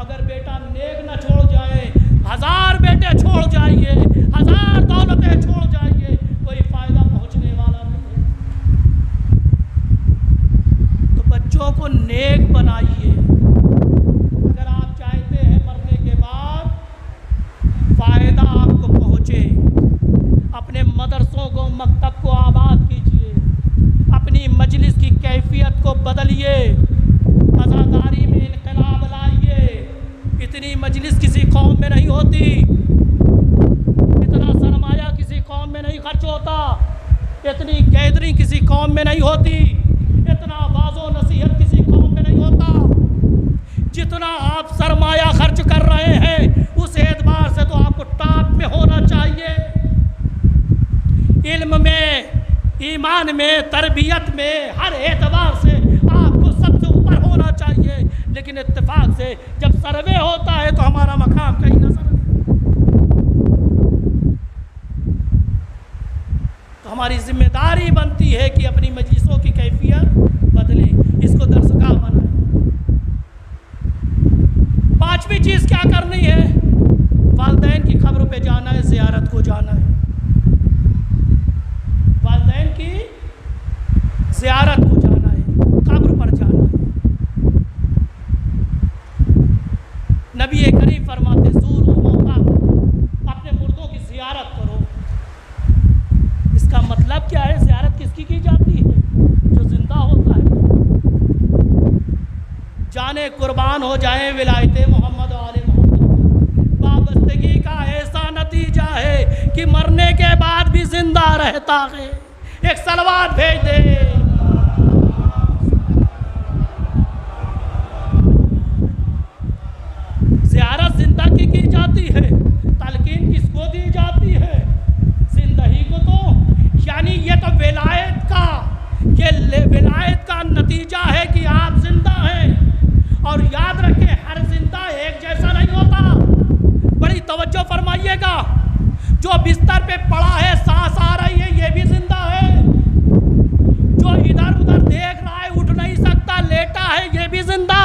अगर बेटा नेक न छोड़ जाए, 1000 बेटे छोड़ जाइए, 1000 दौलतें छोड़ जाइए, कोई फ़ायदा पहुँचने वाला नहीं है। तो बच्चों को नेक बनाइए। अगर आप चाहते हैं मरने के बाद फ़ायदा आपको पहुँचे, अपने मदरसों को, मकतब को आबाद कीजिए, अपनी मजलिस की कैफियत को बदलिए, अज़ादारी में इनकलाब लाइए। इतनी मजलिस किसी कौम में नहीं होती, इतना सरमाया किसी कौम में नहीं खर्च होता, इतनी गैदरिंग किसी कौम में नहीं होती, इतना वाज़ो नसीहत किसी कौम में नहीं होता। जितना आप सरमाया खर्च कर रहे हैं उस एतबार से तो आपको टॉप में होना चाहिए। इल्म में, ईमान में, तरबियत में, हर एतबार से आपको सबसे ऊपर होना चाहिए। लेकिन इत्तेफाक से जब सर्वे होता है तो हमारा मकाम कहीं नजर नहीं। तो हमारी जिम्मेदारी बनती है कि अपनी मजलिसों की कैफियत बदलें, इसको दरसगाह बनाएं। पांचवी चीज़ क्या करनी है? वालिदैन की खबर पे जाना है, ज़ियारत को जाना है। वालिदैन की ज़ियारत को जाना है, कब्र पर जाना है। नबी करीम फरमाते ज़ूरू मौता, अपने मुर्दों की ज़ियारत करो। इसका मतलब क्या है? ज़ियारत किसकी की जाती है? जो जिंदा होता है। जाने कुर्बान हो जाए विलायते मोहम्मद आले मोहम्मद। वाबस्तगी का ऐसा नतीजा है कि मरने के बाद भी जिंदा रहता है। एक सलवात भेज दे। ज़ियारत जिंदगी की जाती है, तलकीन किसको दी जाती है? जिंदगी को। तो यानी ये तो विलायत का, ये विलायत का नतीजा है कि आप जिंदा हैं। और याद रखें, हर जिंदा एक जैसा नहीं होता। बड़ी तवज्जो फरमाइएगा। जो बिस्तर पे पड़ा है, सांस आ रही है, ये भी जिंदा है। जो इधर उधर देख रहा है, उठ नहीं सकता, लेटा है, ये भी जिंदा।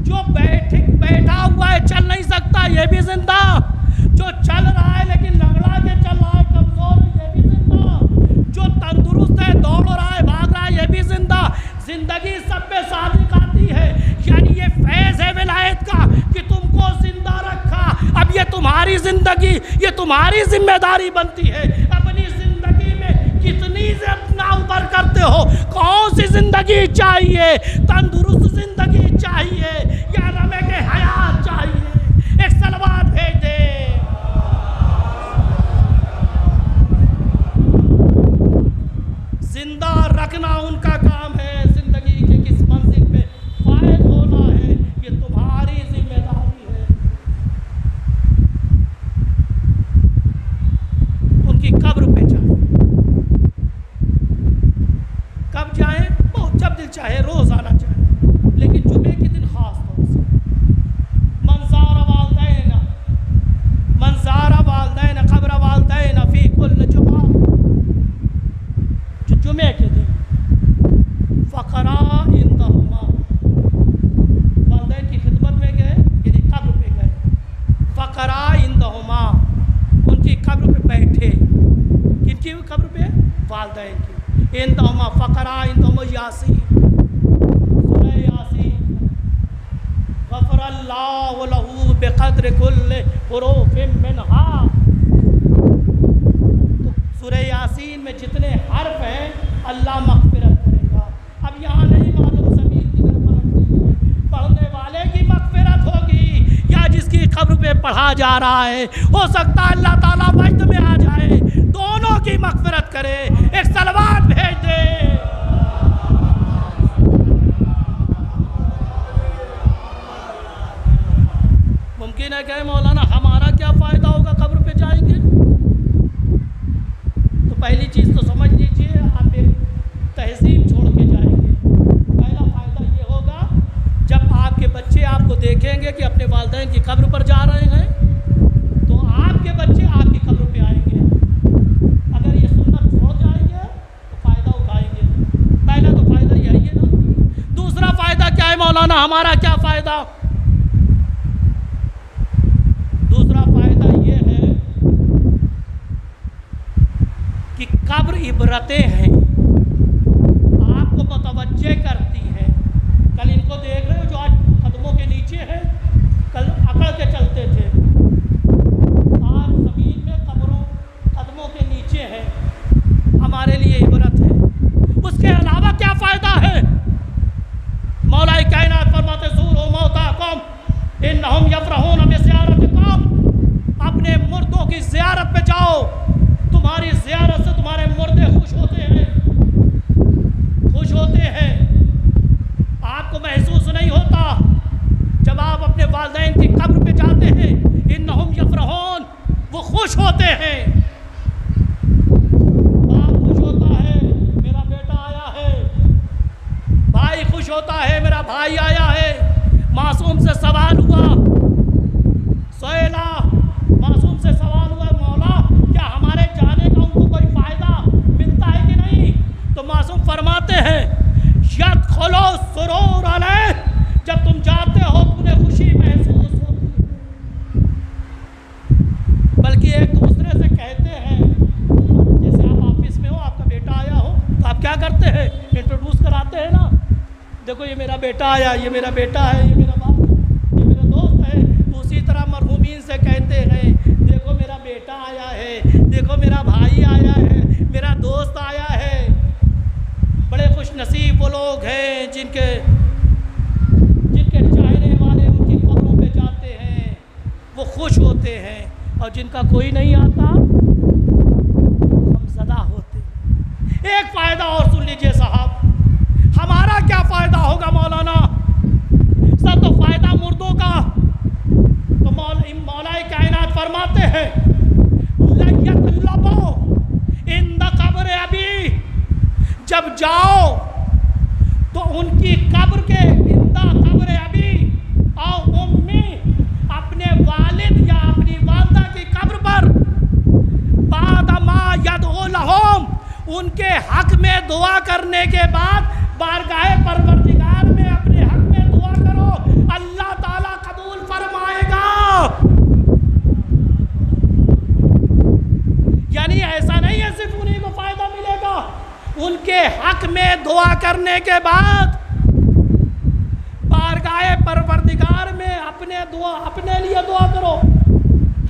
जो बैठा हुआ है, चल नहीं सकता, ये भी जिंदा। जो चल रहा है लेकिन लंगड़ा के चल रहा है, कमजोर है, ये भी जिंदा। जो तंदुरुस्त है, दौड़ रहा है, भाग रहा है, ये भी जिंदा। जिंदगी सब पे सादिक आती है। यानी ये फैज़ है विलायत का कि तुमको जिंदा रखा। अब ये तुम्हारी जिंदगी, ये तुम्हारी जिम्मेदारी बनती है। अपनी जिंदगी में कितनी से अपना ऊपर करते हो? कौन सी जिंदगी चाहिए? तंदुरुस्त जिंदगी चाहिए या रमे के हयात चाहिए? एक सलवात भेज दे। जिंदा रखना उनका काम है। जिंदगी के किस मंजिल पे फायद होना है, ये तुम्हारी जिम्मेदारी है। उनकी कब्र पे जाए। कब जाए? बहुत जब दिल चाहे, रोज आना चाहे, लेकिन जुमे के दिन खास तौर से। मंज़ारा वालदैन कब्र वालदैन फी कुल जुमा, जो जुमे के दिन फ़क़रा इंदहुमा, वालदैन की खिदमत में गए, यानी कब्र पे गए। फ़क़रा इंदहुमा, उनकी कब्र पे बैठे। किनकी कब्र पे? वालदैन की। इंदहुमा फ़क़रा इंदहुमा यासीन, सूरह यासीन। गफ़रल्लाहु लहू बिक़द्रि कुल्लि हुरूफ़िन मिन्हा। तो सूरह यासीन में जितने हर्फ हैं, अल्लाह मग़फ़िरत करेगा। अब यहाँ नहीं मालूम ज़मीन किधर पलटती है। पढ़ने वाले की मग़फ़िरत होगी या जिसकी कब्र पे पढ़ा जा रहा है? हो सकता है अल्लाह ताला वक्त में आ जाए, दोनों की मग़फ़िरत करे। एक सलवात भेज दे। मुमकिन है कहे मौलाना हमारा क्या फ़ायदा होगा, कब्र पे जाएंगे? तो पहली चीज़ तो समझ लीजिए, आप एक तहजीब छोड़ के जाएंगे। पहला फ़ायदा ये होगा, जब आपके बच्चे आपको देखेंगे कि अपने वालिदैन की कब्र पर जा रहे हैं, तो आपके बच्चे आपकी कब्र पे आएंगे। अगर ये सुन्नत छोड़ जाएंगे तो फ़ायदा उठाएंगे। पहला तो फ़ायदा यही है ना। दूसरा फ़ायदा क्या है मौलाना, हमारा क्या फ़ायदा? दूसरा फ़ायदा ये है कि कब्र इबरतें हैं, आपको मुतवज्जे करती हैं। कल इनको देख रहे हो जो आज कदमों के नीचे है, कल अकड़ के चलते थे, आज ज़मीन में कदमों के नीचे है। हमारे लिए इबरत है। उसके अलावा क्या फ़ायदा है? मौलाए कायनात फरमाते ज़ूरू मौताकुम इन्नहुम यफ़रहून बिज़ियारतिकुम। अपने मुर्दों की ज़ियारत पे जाओ। तुम्हारी ज़ियारत से तुम्हारे मुर्दे खुश होते हैं। आपको महसूस नहीं भाई आया है, मासूम से सवाल हुआ, सोएला मासूम से सवाल हुआ, मौला क्या हमारे जाने का उनको कोई फ़ायदा मिलता है कि नहीं? तो मासूम फरमाते हैं यदखुलु सुरूर अलैह, जब तुम जाते हो तुम्हें खुशी महसूस होती है। बल्कि एक दूसरे से कहते हैं, जैसे आप ऑफिस में हो, आपका बेटा आया हो तो आप क्या करते हैं? इंट्रोड्यूस कराते हैं ना, देखो ये मेरा बेटा आया, ये मेरा बेटा है, ये मेरा बाप, ये मेरा दोस्त है। तो उसी तरह मरहूमीन से कहते हैं देखो मेरा बेटा आया है, देखो मेरा भाई आया है, मेरा दोस्त आया है। बड़े खुश नसीब वो लोग हैं जिनके चाहने वाले उनकी कब्रों पे जाते हैं, वो खुश होते हैं, और जिनका कोई नहीं आता गमज़दा होते हैं। एक फ़ायदा और सुन लीजिए साहब, हमारा क्या फ़ायदा होगा मौलाना? सब तो फ़ायदा मुर्दों का। तो मौलाए कायनात फरमाते हैं लयतलबो इंद कब्र अबी, जब जाओ तो उनकी कब्र के इंदा कब्र अबी और उम्मी, अपने वालिद या अपनी वालदा की कब्र पर बादमा यदउ लहुम, उनके हक में दुआ करने के बाद बारगाहे परवरदिगार में अपने हक में दुआ करो, अल्लाह ताला कबूल फरमाएगा। यानी ऐसा नहीं है सिर्फ उन्हीं को फायदा मिलेगा, उनके हक में दुआ करने के बाद बारगाहे परवरदिगार में अपने लिए दुआ करो,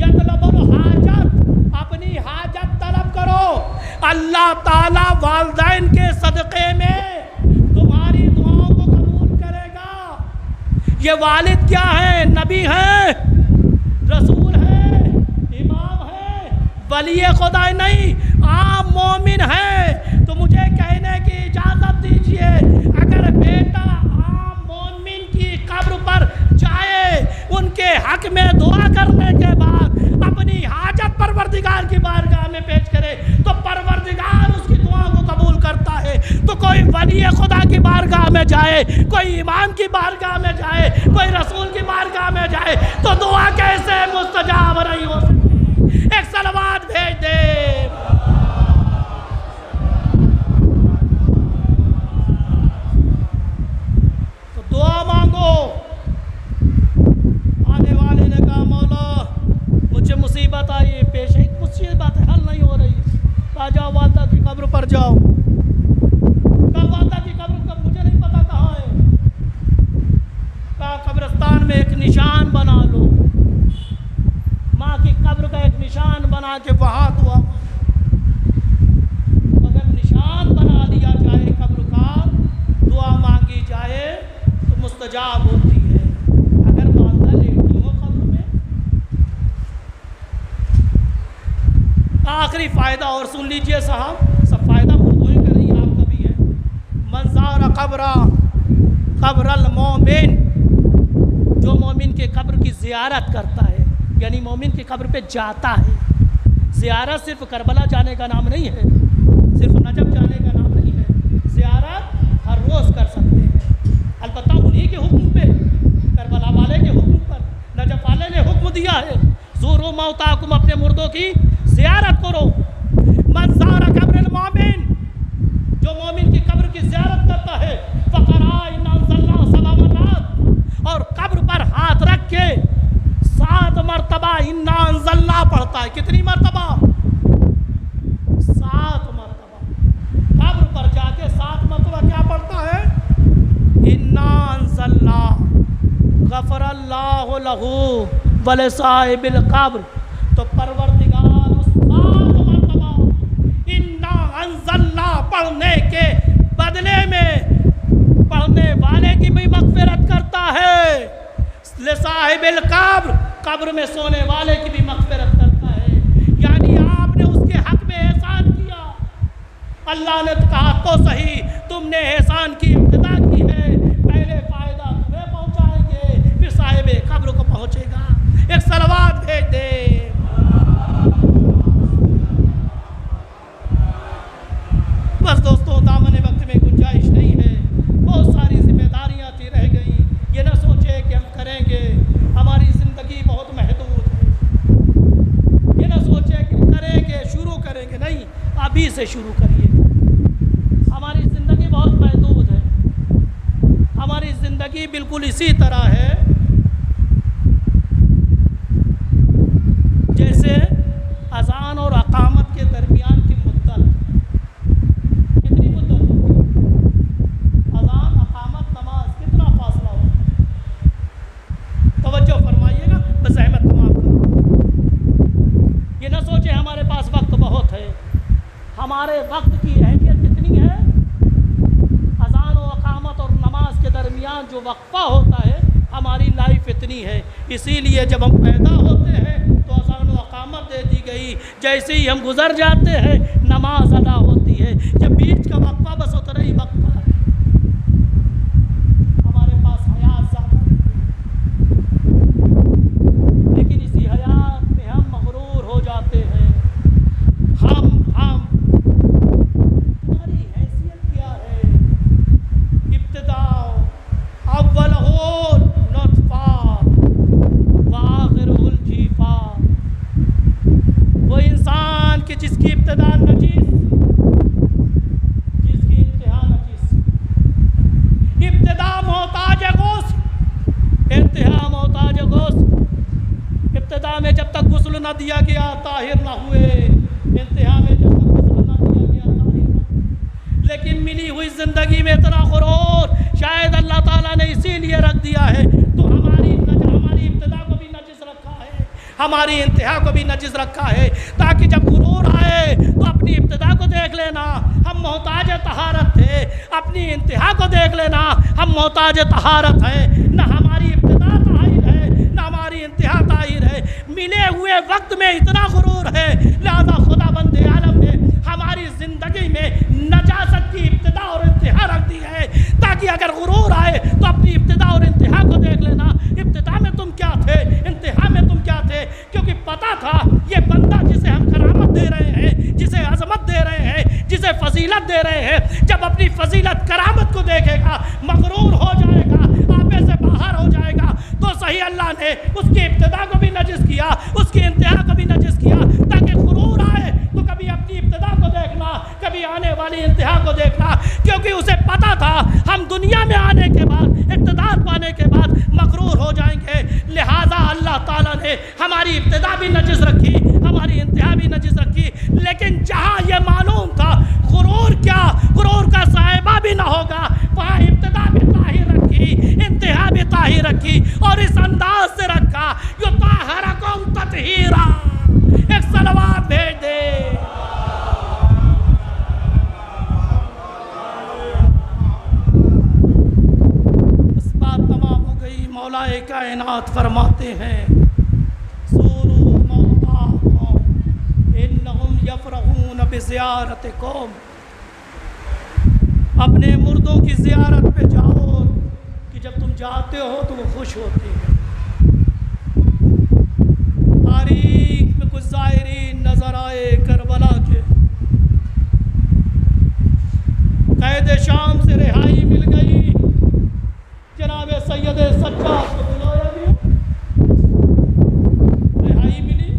यतलबुल हाजत, अपनी हाजत तलब करो, अल्लाह ताला वालिदैन के सदक़े में तुम्हारी दुआओं को कबूल करेगा। ये वालिद क्या है? नबी है, रसूल है, इमाम है, वली खुदा नहीं, आम मोमिन है। तो मुझे कहने की इजाज़त दीजिए, अगर बेटा आम मोमिन की कब्र पर जाए, उनके हक में दुआ करने के बाद अपनी हाजत परवरदिगार की बारगाह में पेश करे, तो परवरदिगार उसकी दुआ को कबूल करता है। तो कोई वली खुदा की बारगाह में जाए, कोई इमाम की बारगाह में जाए, कोई रसूल की बारगाह में जाए, तो दुआ कैसे मुस्तजाब नहीं हो सकती? एक सलवात भेज दे। तो दुआ मांगो। आने वाले ने कहा मौला मुझे मुसीबत आई, पेश एक मुसीबत हल नहीं हो रही, आ जाओ वालदा की कब्र पर जाओ। कहा वालदा की कब्र कब, मुझे नहीं पता कहाँ है। कहा कब्रिस्तान में एक निशान बना लो, माँ की कब्र का एक निशान बना के वहाँ दुआ। अगर निशान बना लिया जाए कब्र का, दुआ मांगी जाए तो मुस्तजाब होती है। अगर वालदा लेटी हो कब्र में। आखिरी फ़ायदा और सुन लीजिए साहब, सब फ़ायदा मुर्दों का नहीं, आपका भी है। मंज़ार कब्रल मोमिन, जो मोमिन के कब्र की ज़ियारत करता है, यानी मोमिन की कब्र पे जाता है। ज़ियारत सिर्फ करबला जाने का नाम नहीं है, सिर्फ नजब जाने का नाम नहीं है। ज़ियारत हर रोज़ कर सकते हैं, अलबत्ता उन्हीं के हुक्म पे, करबला वाले के हुक्म पर नजब वाले ने हुक्म दिया है, ज़ूरू मौताकुम, अपने मुर्दों की ज़ियारत करो। मंज़ार कब्रिल मोमिन, जो मोमिन की कब्र की ज़ियारत करता है, फ़क़रा इन्ना अंज़लना सबा मर्रात, और कब्र पर हाथ रख के 7 मरतबा इन्ना अंज़लना पढ़ता है। कितनी मरतबा? 7 मरतबा। कब्र पर जाके 7 मरतबा क्या पढ़ता है? इन्ना अंज़लना गफ़रल्लाहु लहू वलिसाहिबिल कब्र। तो परवरदिगार उस 7 मरतबा इन्ना अंज़लना पढ़ने के बदले में पढ़ने वाले की भी मग़फ़िरत करता है, लिसाहिबिल कब्र, कब्र में सोने वाले की भी मग़फ़िरत करता है। यानी आपने उसके हक़ में एहसान किया, अल्लाह ने कहा तो सही, तुमने एहसान की इब्तिदा की है, पहले फ़ायदा तुम्हें पहुँचाएंगे, फिर साहिब कब्र को पहुँचेगा। एक सलवात भेज दे। बस दोस्तों, दामन वक्त में गुंजाइश नहीं है, बहुत सारी जिम्मेदारियाँ थी रह गई। अभी से शुरू करिए। हमारी ज़िंदगी बहुत महदूद है। हमारी ज़िंदगी बिल्कुल इसी तरह है जैसे अज़ान और अक़ामत के दरमियान की मुद्दत। कितनी मुद्दत होती है? अज़ान, अक़ामत, नमाज, कितना फासला होता है? तवज्जो फरमाइएगा, बस अहमत तमाम करो। ये ना सोचे हमारे पास वक्त बहुत है। हमारे वक्त की अहमियत कितनी है? अज़ान और अक़ामत और नमाज के दरमियान जो वक्फ़ा होता है, हमारी लाइफ इतनी है। इसीलिए जब हम पैदा होते हैं तो अज़ान और अक़ामत दे दी गई, जैसे ही हम गुज़र जाते हैं नमाज अदा होती है। जब बीच का वक्फ़ा बस उतना ही वक्फ़ा है। हमारे पास हयात ज़्यादा नहीं है, लेकिन इसी हयात में हम मगरूर हो जाते हैं। हम हमारी हैसियत क्या है? इब्तिदा अव्वल हो नुत्फ़ा व आखिरुल जीफा। वो इंसान कि जिसकी इब्तिदा नजीस, जिसकी इंतहा नजीस। इब्तिदा मोहताज गोश्त, इंतहा मोहताज गोश्त। इब्तिदा में जब तक गुस्ल न दिया गया ताहिर न हुए, इंतहा में जब तक गुस्ल न दिया गया ताहिर न हुए। लेकिन मिली हुई ज़िंदगी में इतना गुरूर शायद अल्लाह ताला ने इसीलिए रख दिया है। तो हमारी इब्तिदा को भी नजिस रखा है, हमारी इंतहा को भी नजिस रखा है, ताकि जब गुरूर आए तो अपनी इब्तिदा को देख लेना हम मोहताज तहारत थे, अपनी इंतहा को देख लेना हम मोहताज तहारत है। न हमारी इब्तिदा ताहिर है, न हमारी इंतहा ताहिर है। मिले हुए वक्त में इतना गुरूर है, लिहाजा खुदा बंदे आलम ने हमारी ज़िंदगी में नजासत की इब्तिदा और इंतहा रख दी है, ताकि अगर गुरूर आए तो अपनी इब्तिदा और इंतहा को देख लेना। इब्तिदा में तुम क्या थे, इंतहा में तुम क्या थे? क्योंकि पता था ये बंदा जिसे हम करामत दे रहे हैं, जिसे अजमत दे रहे हैं, जिसे फजीलत दे रहे हैं, जब अपनी फजीलत करामत को देखेगा मगरूर हो जाएगा, आपे से बाहर हो जाएगा। तो सही अल्लाह ने उसकी इब्तिदा को भी नजिस किया, उसकी इंतहा को भी नजिस किया, ताकि गुरूर आए तो कभी अपनी इब्तिदा को देखना, कभी आने वाली इंतहा को देखना। क्योंकि उसे पता था हम दुनिया में आने के बाद, इक़्तिदार पाने के बाद मगरूर हो जाएंगे। लिहाजा अल्लाह ताला ने हमारी इब्तिदा भी नजिस रखी, हमारी इंतहा भी नजिस रखी। लेकिन जहाँ ये मालूम था गुरूर क्या, गुरूर का साहिबा भी ना होगा, वहाँ इब्तिदा भी ताहिर रखी, इंतहा भी ताहिर रखी, और इस अंदाज से रखा युताहिरुकुम तत्हीरा। एक सलवात भेज दे। इस बात तमाम हो गई। मौलाए कायनात फरमाते हैं सूरू मौताकुम इन्नहुम यफरहून बिज़ियारतिकुम। अपने मुर्दों की ज़ियारत पे जाओ कि जब तुम जाते हो तो वो खुश होते हैं। तारीख में कुछ ज़ायरीन नज़र आए करबला के, कैद शाम से रिहाई मिल गई, जनाब सैयद सज्जाद को बुलाया गया, रिहाई मिली।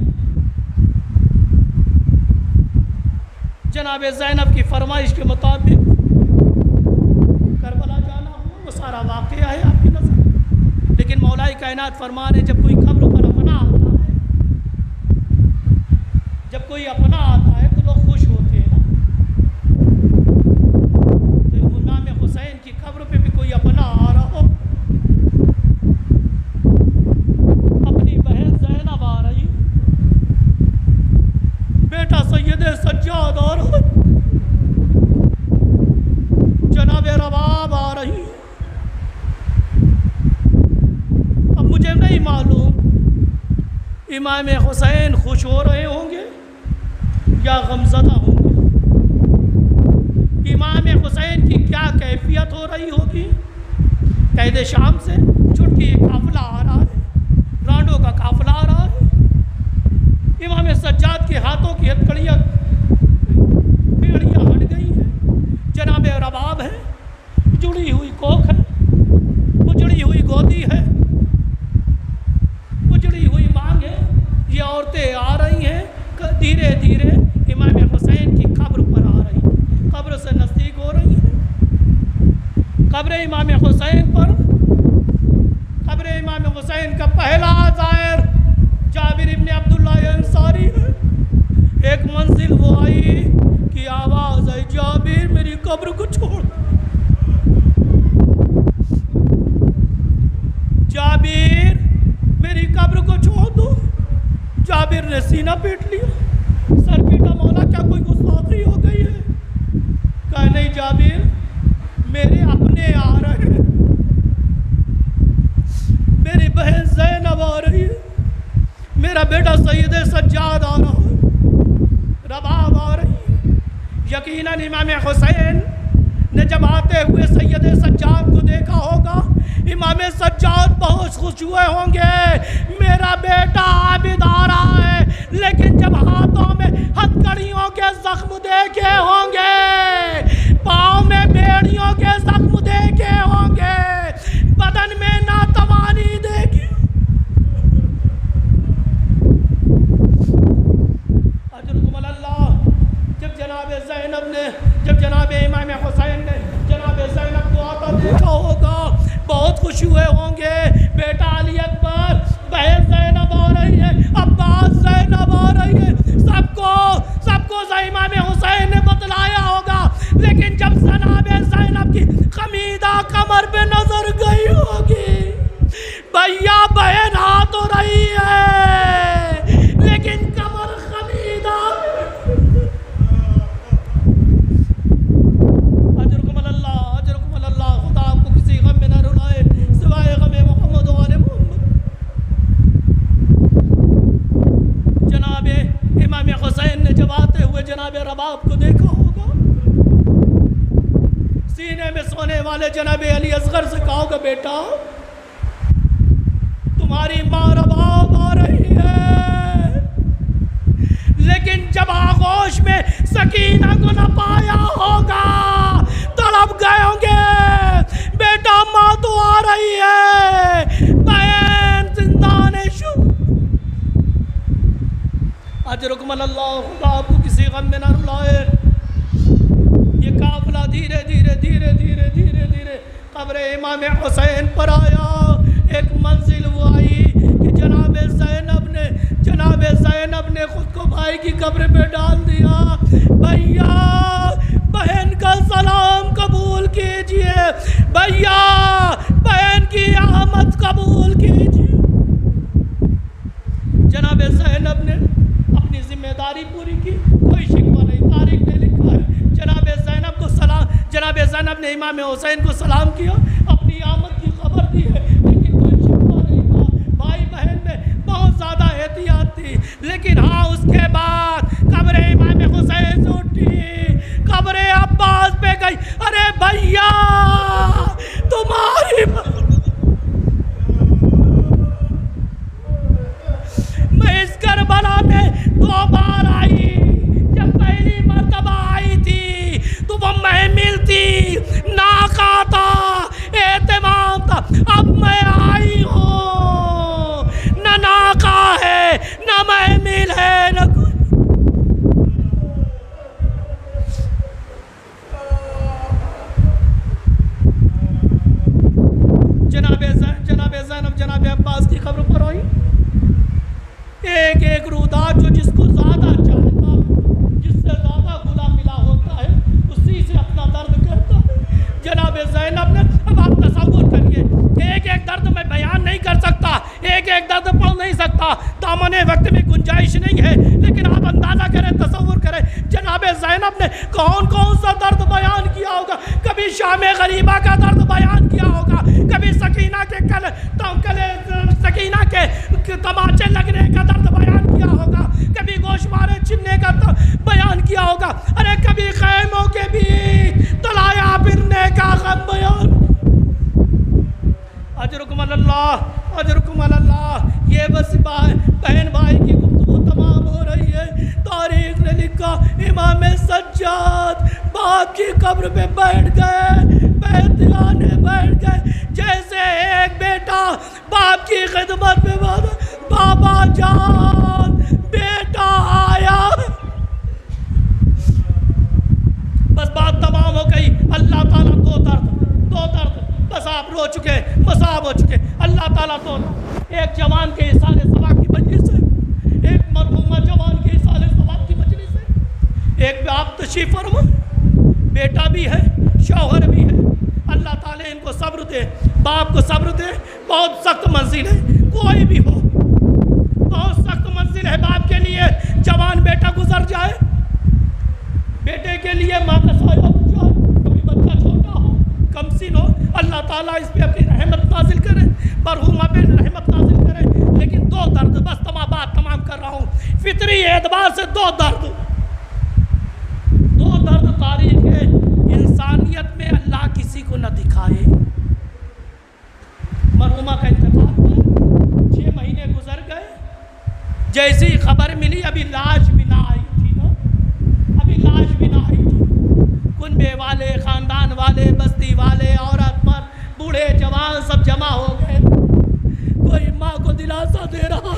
जनाब ज़ैनब की फरमाइश के मुताबिक करबला जाना हुआ। वो सारा वाक़या है आपकी नज़र। लेकिन मौलाए कायनात फरमा रहे जब कोई खबर पर अपना आता है, जब कोई अपना आता है तो लोग खुश होते हैं ना। तो इमाम हुसैन की खबर पे भी कोई अपना आ रहा हो, अपनी बहन ज़ैनब आ रही, बेटा सैयद सज्जाद आ रहा, जनाब रबाब आ रही। अब मुझे नहीं मालूम इमाम हुसैन खुश हो रहे होंगे या गमज़दा होंगे। इमाम हुसैन की क्या कैफियत हो रही होगी? कैद शाम से छुट के काफ़िला आ रहा है, रांडों का काफ़िला आ रहा है। इमाम सज्जाद के हाथों की हथकड़ियाँ बेड़ियाँ हट गई हैं। जनाब रबाब है, जुड़ी हुई कोख है, उजड़ी हुई गोदी है, उजड़ी हुई मांग है। ये औरतें आ रही हैं धीरे धीरे इमाम हुसैन की कब्र पर कब्र इमाम हुसैन पर, कब्र इमाम हुसैन का पहला ज़ायर जाबिर इब्न अब्दुल्ला अंसारी है। एक मंजिल वो आई कि आवाज़ आई, जाबिर मेरी कब्र को छोड़, जाबिर मेरी कब्र को छोड़ दो। जाबिर ने सीना पीट लिया, सर पीटा, मौला क्या कोई गुस्ताखी हो गई है? कहा नहीं जाबिर, मेरे अपने आ रहे हैं, मेरी बहन ज़ैनब आ रही है, मेरा बेटा सैयद सज्जाद आ रहा है, रबाब आ रही है। यकीनन इमाम हुसैन ने जब आते हुए सैयद सज्जाद को देखा होगा, इमाम सज्जाद बहुत खुश हुए होंगे, मेरा बेटा आबिद आ रहा है। लेकिन जब हाथों में हथकड़ियों के जख्म देखे होंगे, पाँव में बेड़ियों के जख्म देखे होंगे, बदन में नातवानी देखी, अजरुकुम अल्लाह। जब जनाब ज़ैनब ने, जब जनाब इमाम हुसैन ने जनाब ज़ैनब को आता देखा होगा, बहुत खुश हुए होंगे, बेटा अली अकबर, बहन ज़ैनब आ रही है, अब्बास ज़ैनब आ रही है, सबको इमाम हुसैन ने बतलाया होगा। लेकिन जब जनाब ज़ैनब की खमीदा कमर पे नजर गई होगी, भैया बहन आ तो रही है लेकिन कमर खमीदा। अजरुकुम अल्लाह, खुदा आपको किसी गम में न रुलाए सिवाय गम मोहम्मद व आले मोहम्मद। जनाब इमाम हुसैन ने जब आते हुए जनाब रबाब को देखा होगा, सीने में सोने वाले जनाब अली असगर से कहा होगा, बेटा तुम्हारी माँ रबाब आ रही है। लेकिन जब आगोश में सकीना को न पाया होगा, तड़प गए होंगे, बेटा माँ तो आ रही है, बहन जिंदान शु। अजरुकुम अल्लाह, खुदा आपको किसी गम में न रुलाए। ये काफिला धीरे धीरे धीरे धीरे धीरे धीरे कब्र इमाम हुसैन पर आया। एक मंजिल वो आई कि जनाब ज़ैनब ने खुद को भाई की कब्र पे डाल दिया। भैया बहन का सलाम कबूल कीजिए, भैया बहन की आमद कबूल कीजिए। जनाब ज़ैनब ने अपनी जिम्मेदारी पूरी की, कोई शिकवा नहीं, तारीख ने लिखा है। जनाब ज़ैनब ने इमाम हुसैन को सलाम किया, अपनी आमद की खबर दी है, लेकिन कोई शिकवा नहीं था। भाई बहन में बहुत ज़्यादा एहतियात थी। लेकिन हाँ, उसके बाद कब्र इमाम हुसैन उठी, कब्र अब्बास पे गई। अरे भैया तुम्हारी मैं इस करबला में 2 बार आई। जब पहली मर्तबा आई थी तो वो महमिल थी, नाका था, एहतमाम था। अब मैं आई हूँ, न नाका है, न महमिल है, न कुछ। जनाब ज़ैनब जनाब अब्बास की खबर पर आई। एक एक रूदात जो जिसको ज़्यादा चाहता है, जिससे ज़्यादा गुला मिला होता है, उसी से अपना दर्द कहता है। जनाब ज़ैनब ने, अब आप तसव्वुर करिए, एक एक दर्द मैं बयान नहीं कर सकता, एक एक दर्द पढ़ नहीं सकता, दामने वक्त में गुंजाइश नहीं है। लेकिन आप अंदाज़ा करें, तसव्वुर करें, जनाब ज़ैनब ने कौन कौन सा दर्द बयान किया होगा। कभी शाम गरीबा का दर्द बयान किया होगा, कभी सकीना के सकीना के तमाचे लगने का दर्द बयान किया होगा, कभी गोशवारे छिनने का बयान किया होगा, अरे कभी खैमों के बीच तलाया फिरने का गम बयान। अजरुकुम अल्लाह, अजरुकुम अल्लाह। ये बस बहन भाई की गुफ्तगू तमाम हो रही है। तारीख ने लिखा, इमाम सज्जाद बाप की कब्र पे बैठ गए, बैठने बैठ गए, जैसे एक बेटा बाप की खिदमत में बाबा जान बेटा आया, बस बात तमाम हो गई। अल्लाह ताला दो दर्द सब्र हो चुके, मसाब हो चुके। अल्लाह ताला तो एक जवान के इसाले सवाब की मजलिस से, एक मरहूमा जवान के इसाले सवाब की मजलिस से, एक बाप तशरीफ फरमा, बेटा भी है, शौहर भी है। अल्लाह ताला इनको सब्र दे, बाप को सब्र दे। बहुत सख्त मंजिल है, कोई भी हो, बहुत सख्त मंजिल है बाप के लिए। जवान बेटा गुजर जाए, बेटे के लिए माँ का साया हो जाए, कभी बच्चा छोटा हो, कमसिन हो, अल्लाह ताला इस पे अपनी रहमत नाजिल करे, मरहूमा पे रहमत नाजिल करे। लेकिन दो दर्द, बस बात तमाम कर रहा हूँ, फितरी एतबार से दो दर्द तारीख है। इंसानियत में अल्लाह किसी को न दिखाए। मरहूमा का इंतकाल हुआ, 6 महीने गुजर गए, जैसी खबर मिली अभी लाश भी ना आई थी ना, अभी लाश भी ना आई थी। कुनबे वाले, ख़ानदान वाले, बस्ती वाले, औरत मर्द, बूढ़े जवान सब जमा हो गए। कोई माँ को दिलासा दे रहा था,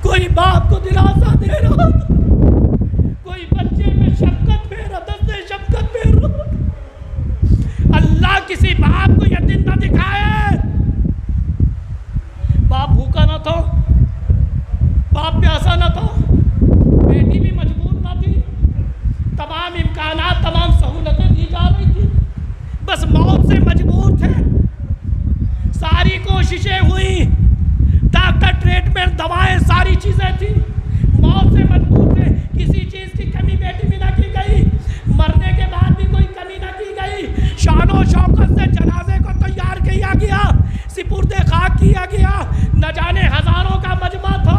कोई बाप को दिलासा दे रहा था, कोई बच्चे में शफकत फेर रहा, दस्ते शफकत फेर रहा। अल्लाह किसी बाप को यतीम न दिखाए। बाप भूखा न था, बाप प्यासा न था, बेटी भी मजबूर न थी, तमाम इम्कानात, तमाम सहूलतें दी जा रही थी, बस मौत से मजबूर थे। सारी कोशिशें हुई, डॉक्टर, ट्रीटमेंट, दवाएं, सारी चीज़ें थी, मौत से मजबूर थे। किसी चीज़ की कमी बेटी में न की गई, मरने के बाद भी कोई कमी न की गई। शानो शौकत से जनाजे को तैयार किया गया, सिपुर्दे खाक किया गया। न जाने हज़ारों का मजमा था,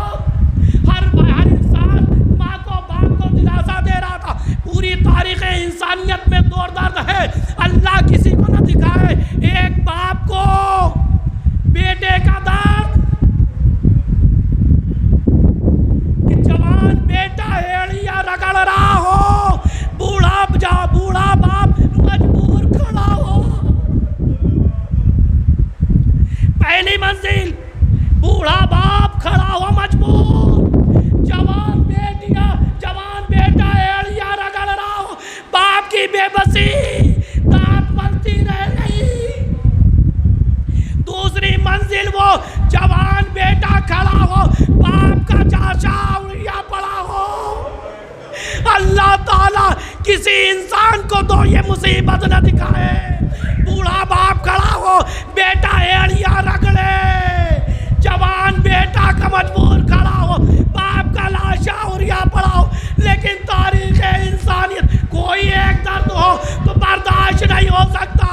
हर इंसान माँ को, बाप को दिलासा दे रहा था। पूरी तारीख़ इंसानियत में दौर दर्द है, अल्लाह किसी को न दिखाए। एक बाप को बेटे का दर्द, कि जवान बेटा एड़िया रगड़ रहा हो, बूढ़ा बाप मजबूर खड़ा हो। पहली मंजिल, बूढ़ा बाप खड़ा हो मजबूर, जवान बेटा एड़िया रगड़ रहा हो, बाप की बेबसी दांत मलती रह गई। दूसरी मंजिल, वो जवान बेटा खड़ा हो, बाप का चाचा उड़िया पड़ा हो। अल्लाह ताला किसी इंसान को तो ये मुसीबत न दिखाए। बूढ़ा बाप खड़ा हो, बेटा एड़िया रगड़े, जवान बेटा का मजबूर खड़ा हो, बाप का लाशा उड़िया पड़ा हो। लेकिन तारीख़ इंसानियत, कोई एक दर्द हो तो बर्दाश्त नहीं हो सकता,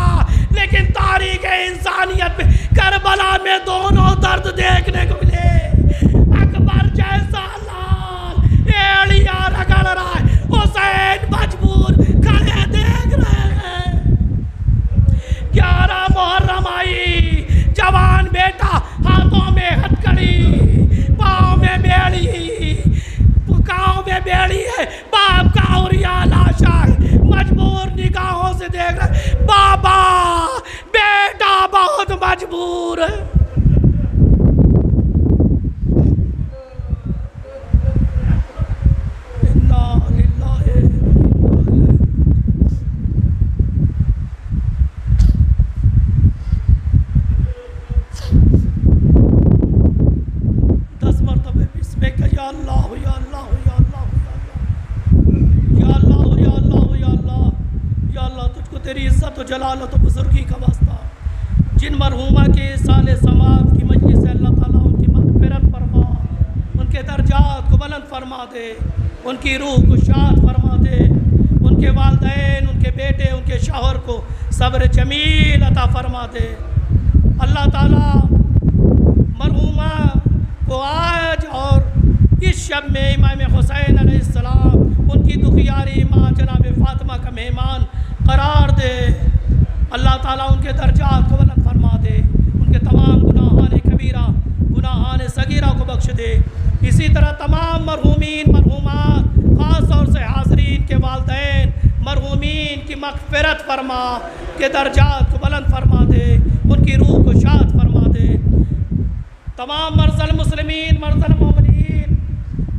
लेकिन तारीख़ इंसानियत में करबला में दोनों दर्द देखने को मिले। अकबर जैसा लाल एड़िया रगड़ रहा है, हुसैन मजबूर खड़े देख रहे हैं। 11 मुहर्रम आई, जवान बेटा हाथों में हथकड़ी, पाँव में बेड़ी है, बाप का उरिया लाशा है, मजबूर निगाहों से देख रहे। बाबा बेटा बहुत मजबूर है। तेरी इज़्ज़त और जलालत और बुज़ुर्गी का वास्ता, जिन मरहूमा के साले समात की मजलिस से अल्लाह ताला उनकी मग़फ़िरत फरमा, उनके दर्जात को बुलंद फरमा दे, उनकी रूह को शाद फरमा दे, उनके वालिदैन, उनके बेटे, उनके शौहर को सब्र जमील अता फरमा दे। अल्लाह ताला मरहूमा को आज और इस शब में इमाम हुसैन अलैहिस्सलाम, उनकी दुखियारी माँ जनाब फ़ातिमा का मेहमान करार दे। अल्लाह ताला उनके दर्जात को बुलंद फरमा दे, उनके तमाम गुनाहान कबीरा, गुनाहान सगीरा को बख्श दे। इसी तरह तमाम मरहूमीन, मरहूमात, ख़ास तौर से हाज़रीन के वालिदैन, मरहूमीन की मग़फ़िरत फरमा, के दर्जात को बुलंद फरमा दे, उनकी रूह को शाद फरमा दे। तमाम मर्ज़ल मुस्लिमीन, मर्ज़ल मोमिनीन,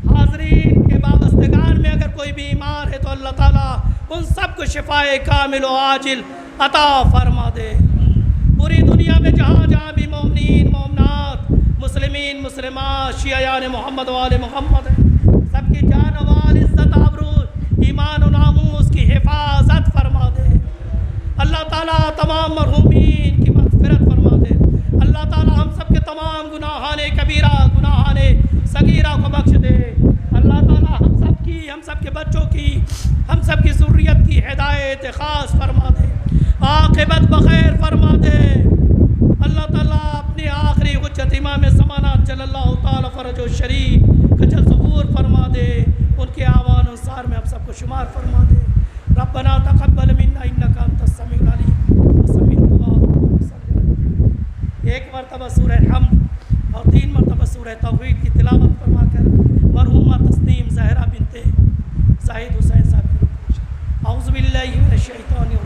हाज़रीन के वाबस्तगान में अगर कोई बीमार है तो अल्लाह ताला उन सबको शिफाए कामिल व आजिल अता फरमा दे। पूरी दुनिया में जहाँ जहाँ भी मोमिनीन मोमनात मुस्लिमीन मुस्लिमात शियायान मोहम्मद वाले मोहम्मद है, सबकी जान वाल इज़्ज़त आबरू ईमान व नामूस की हिफाजत फरमा दे। अल्लाह ताला तमाम मरहूमीन की मग़फ़िरत फरमा दे। अल्लाह ताला हम सब के तमाम गुनाहाने कबीरा गुनाहाने सगीरा को बख्श दे। अल्लाह ताला हम सब के बच्चों की हम सब की ज़ुर्रियत की हिदायत ख़ास फरमा दे, आक़िबत बख़ैर फरमा दे। अल्लाह ताला अपने आखिरी हुज्जत इमाम ज़माना जल्लल्लाहु ताला फ़रजो शरीफ का जल ज़हूर फरमा दे, उनके आवान अनुसार में हम सबको शुमार फरमा दे। रब्बना तक़ब्बल मिन्ना इन्नका अंतस समीउल अलीम व समीउद दुआ। एक मरतबा सूरह हम्द और 3 मरतबा सूरह तौहीद की तिलावत फरमा कर मरहूमा तस्नीम ज़हरा बिनते ज़ाहिद हुसैन साहब की रूह। औज़ु बिल्लाहि मिनश शैतानिर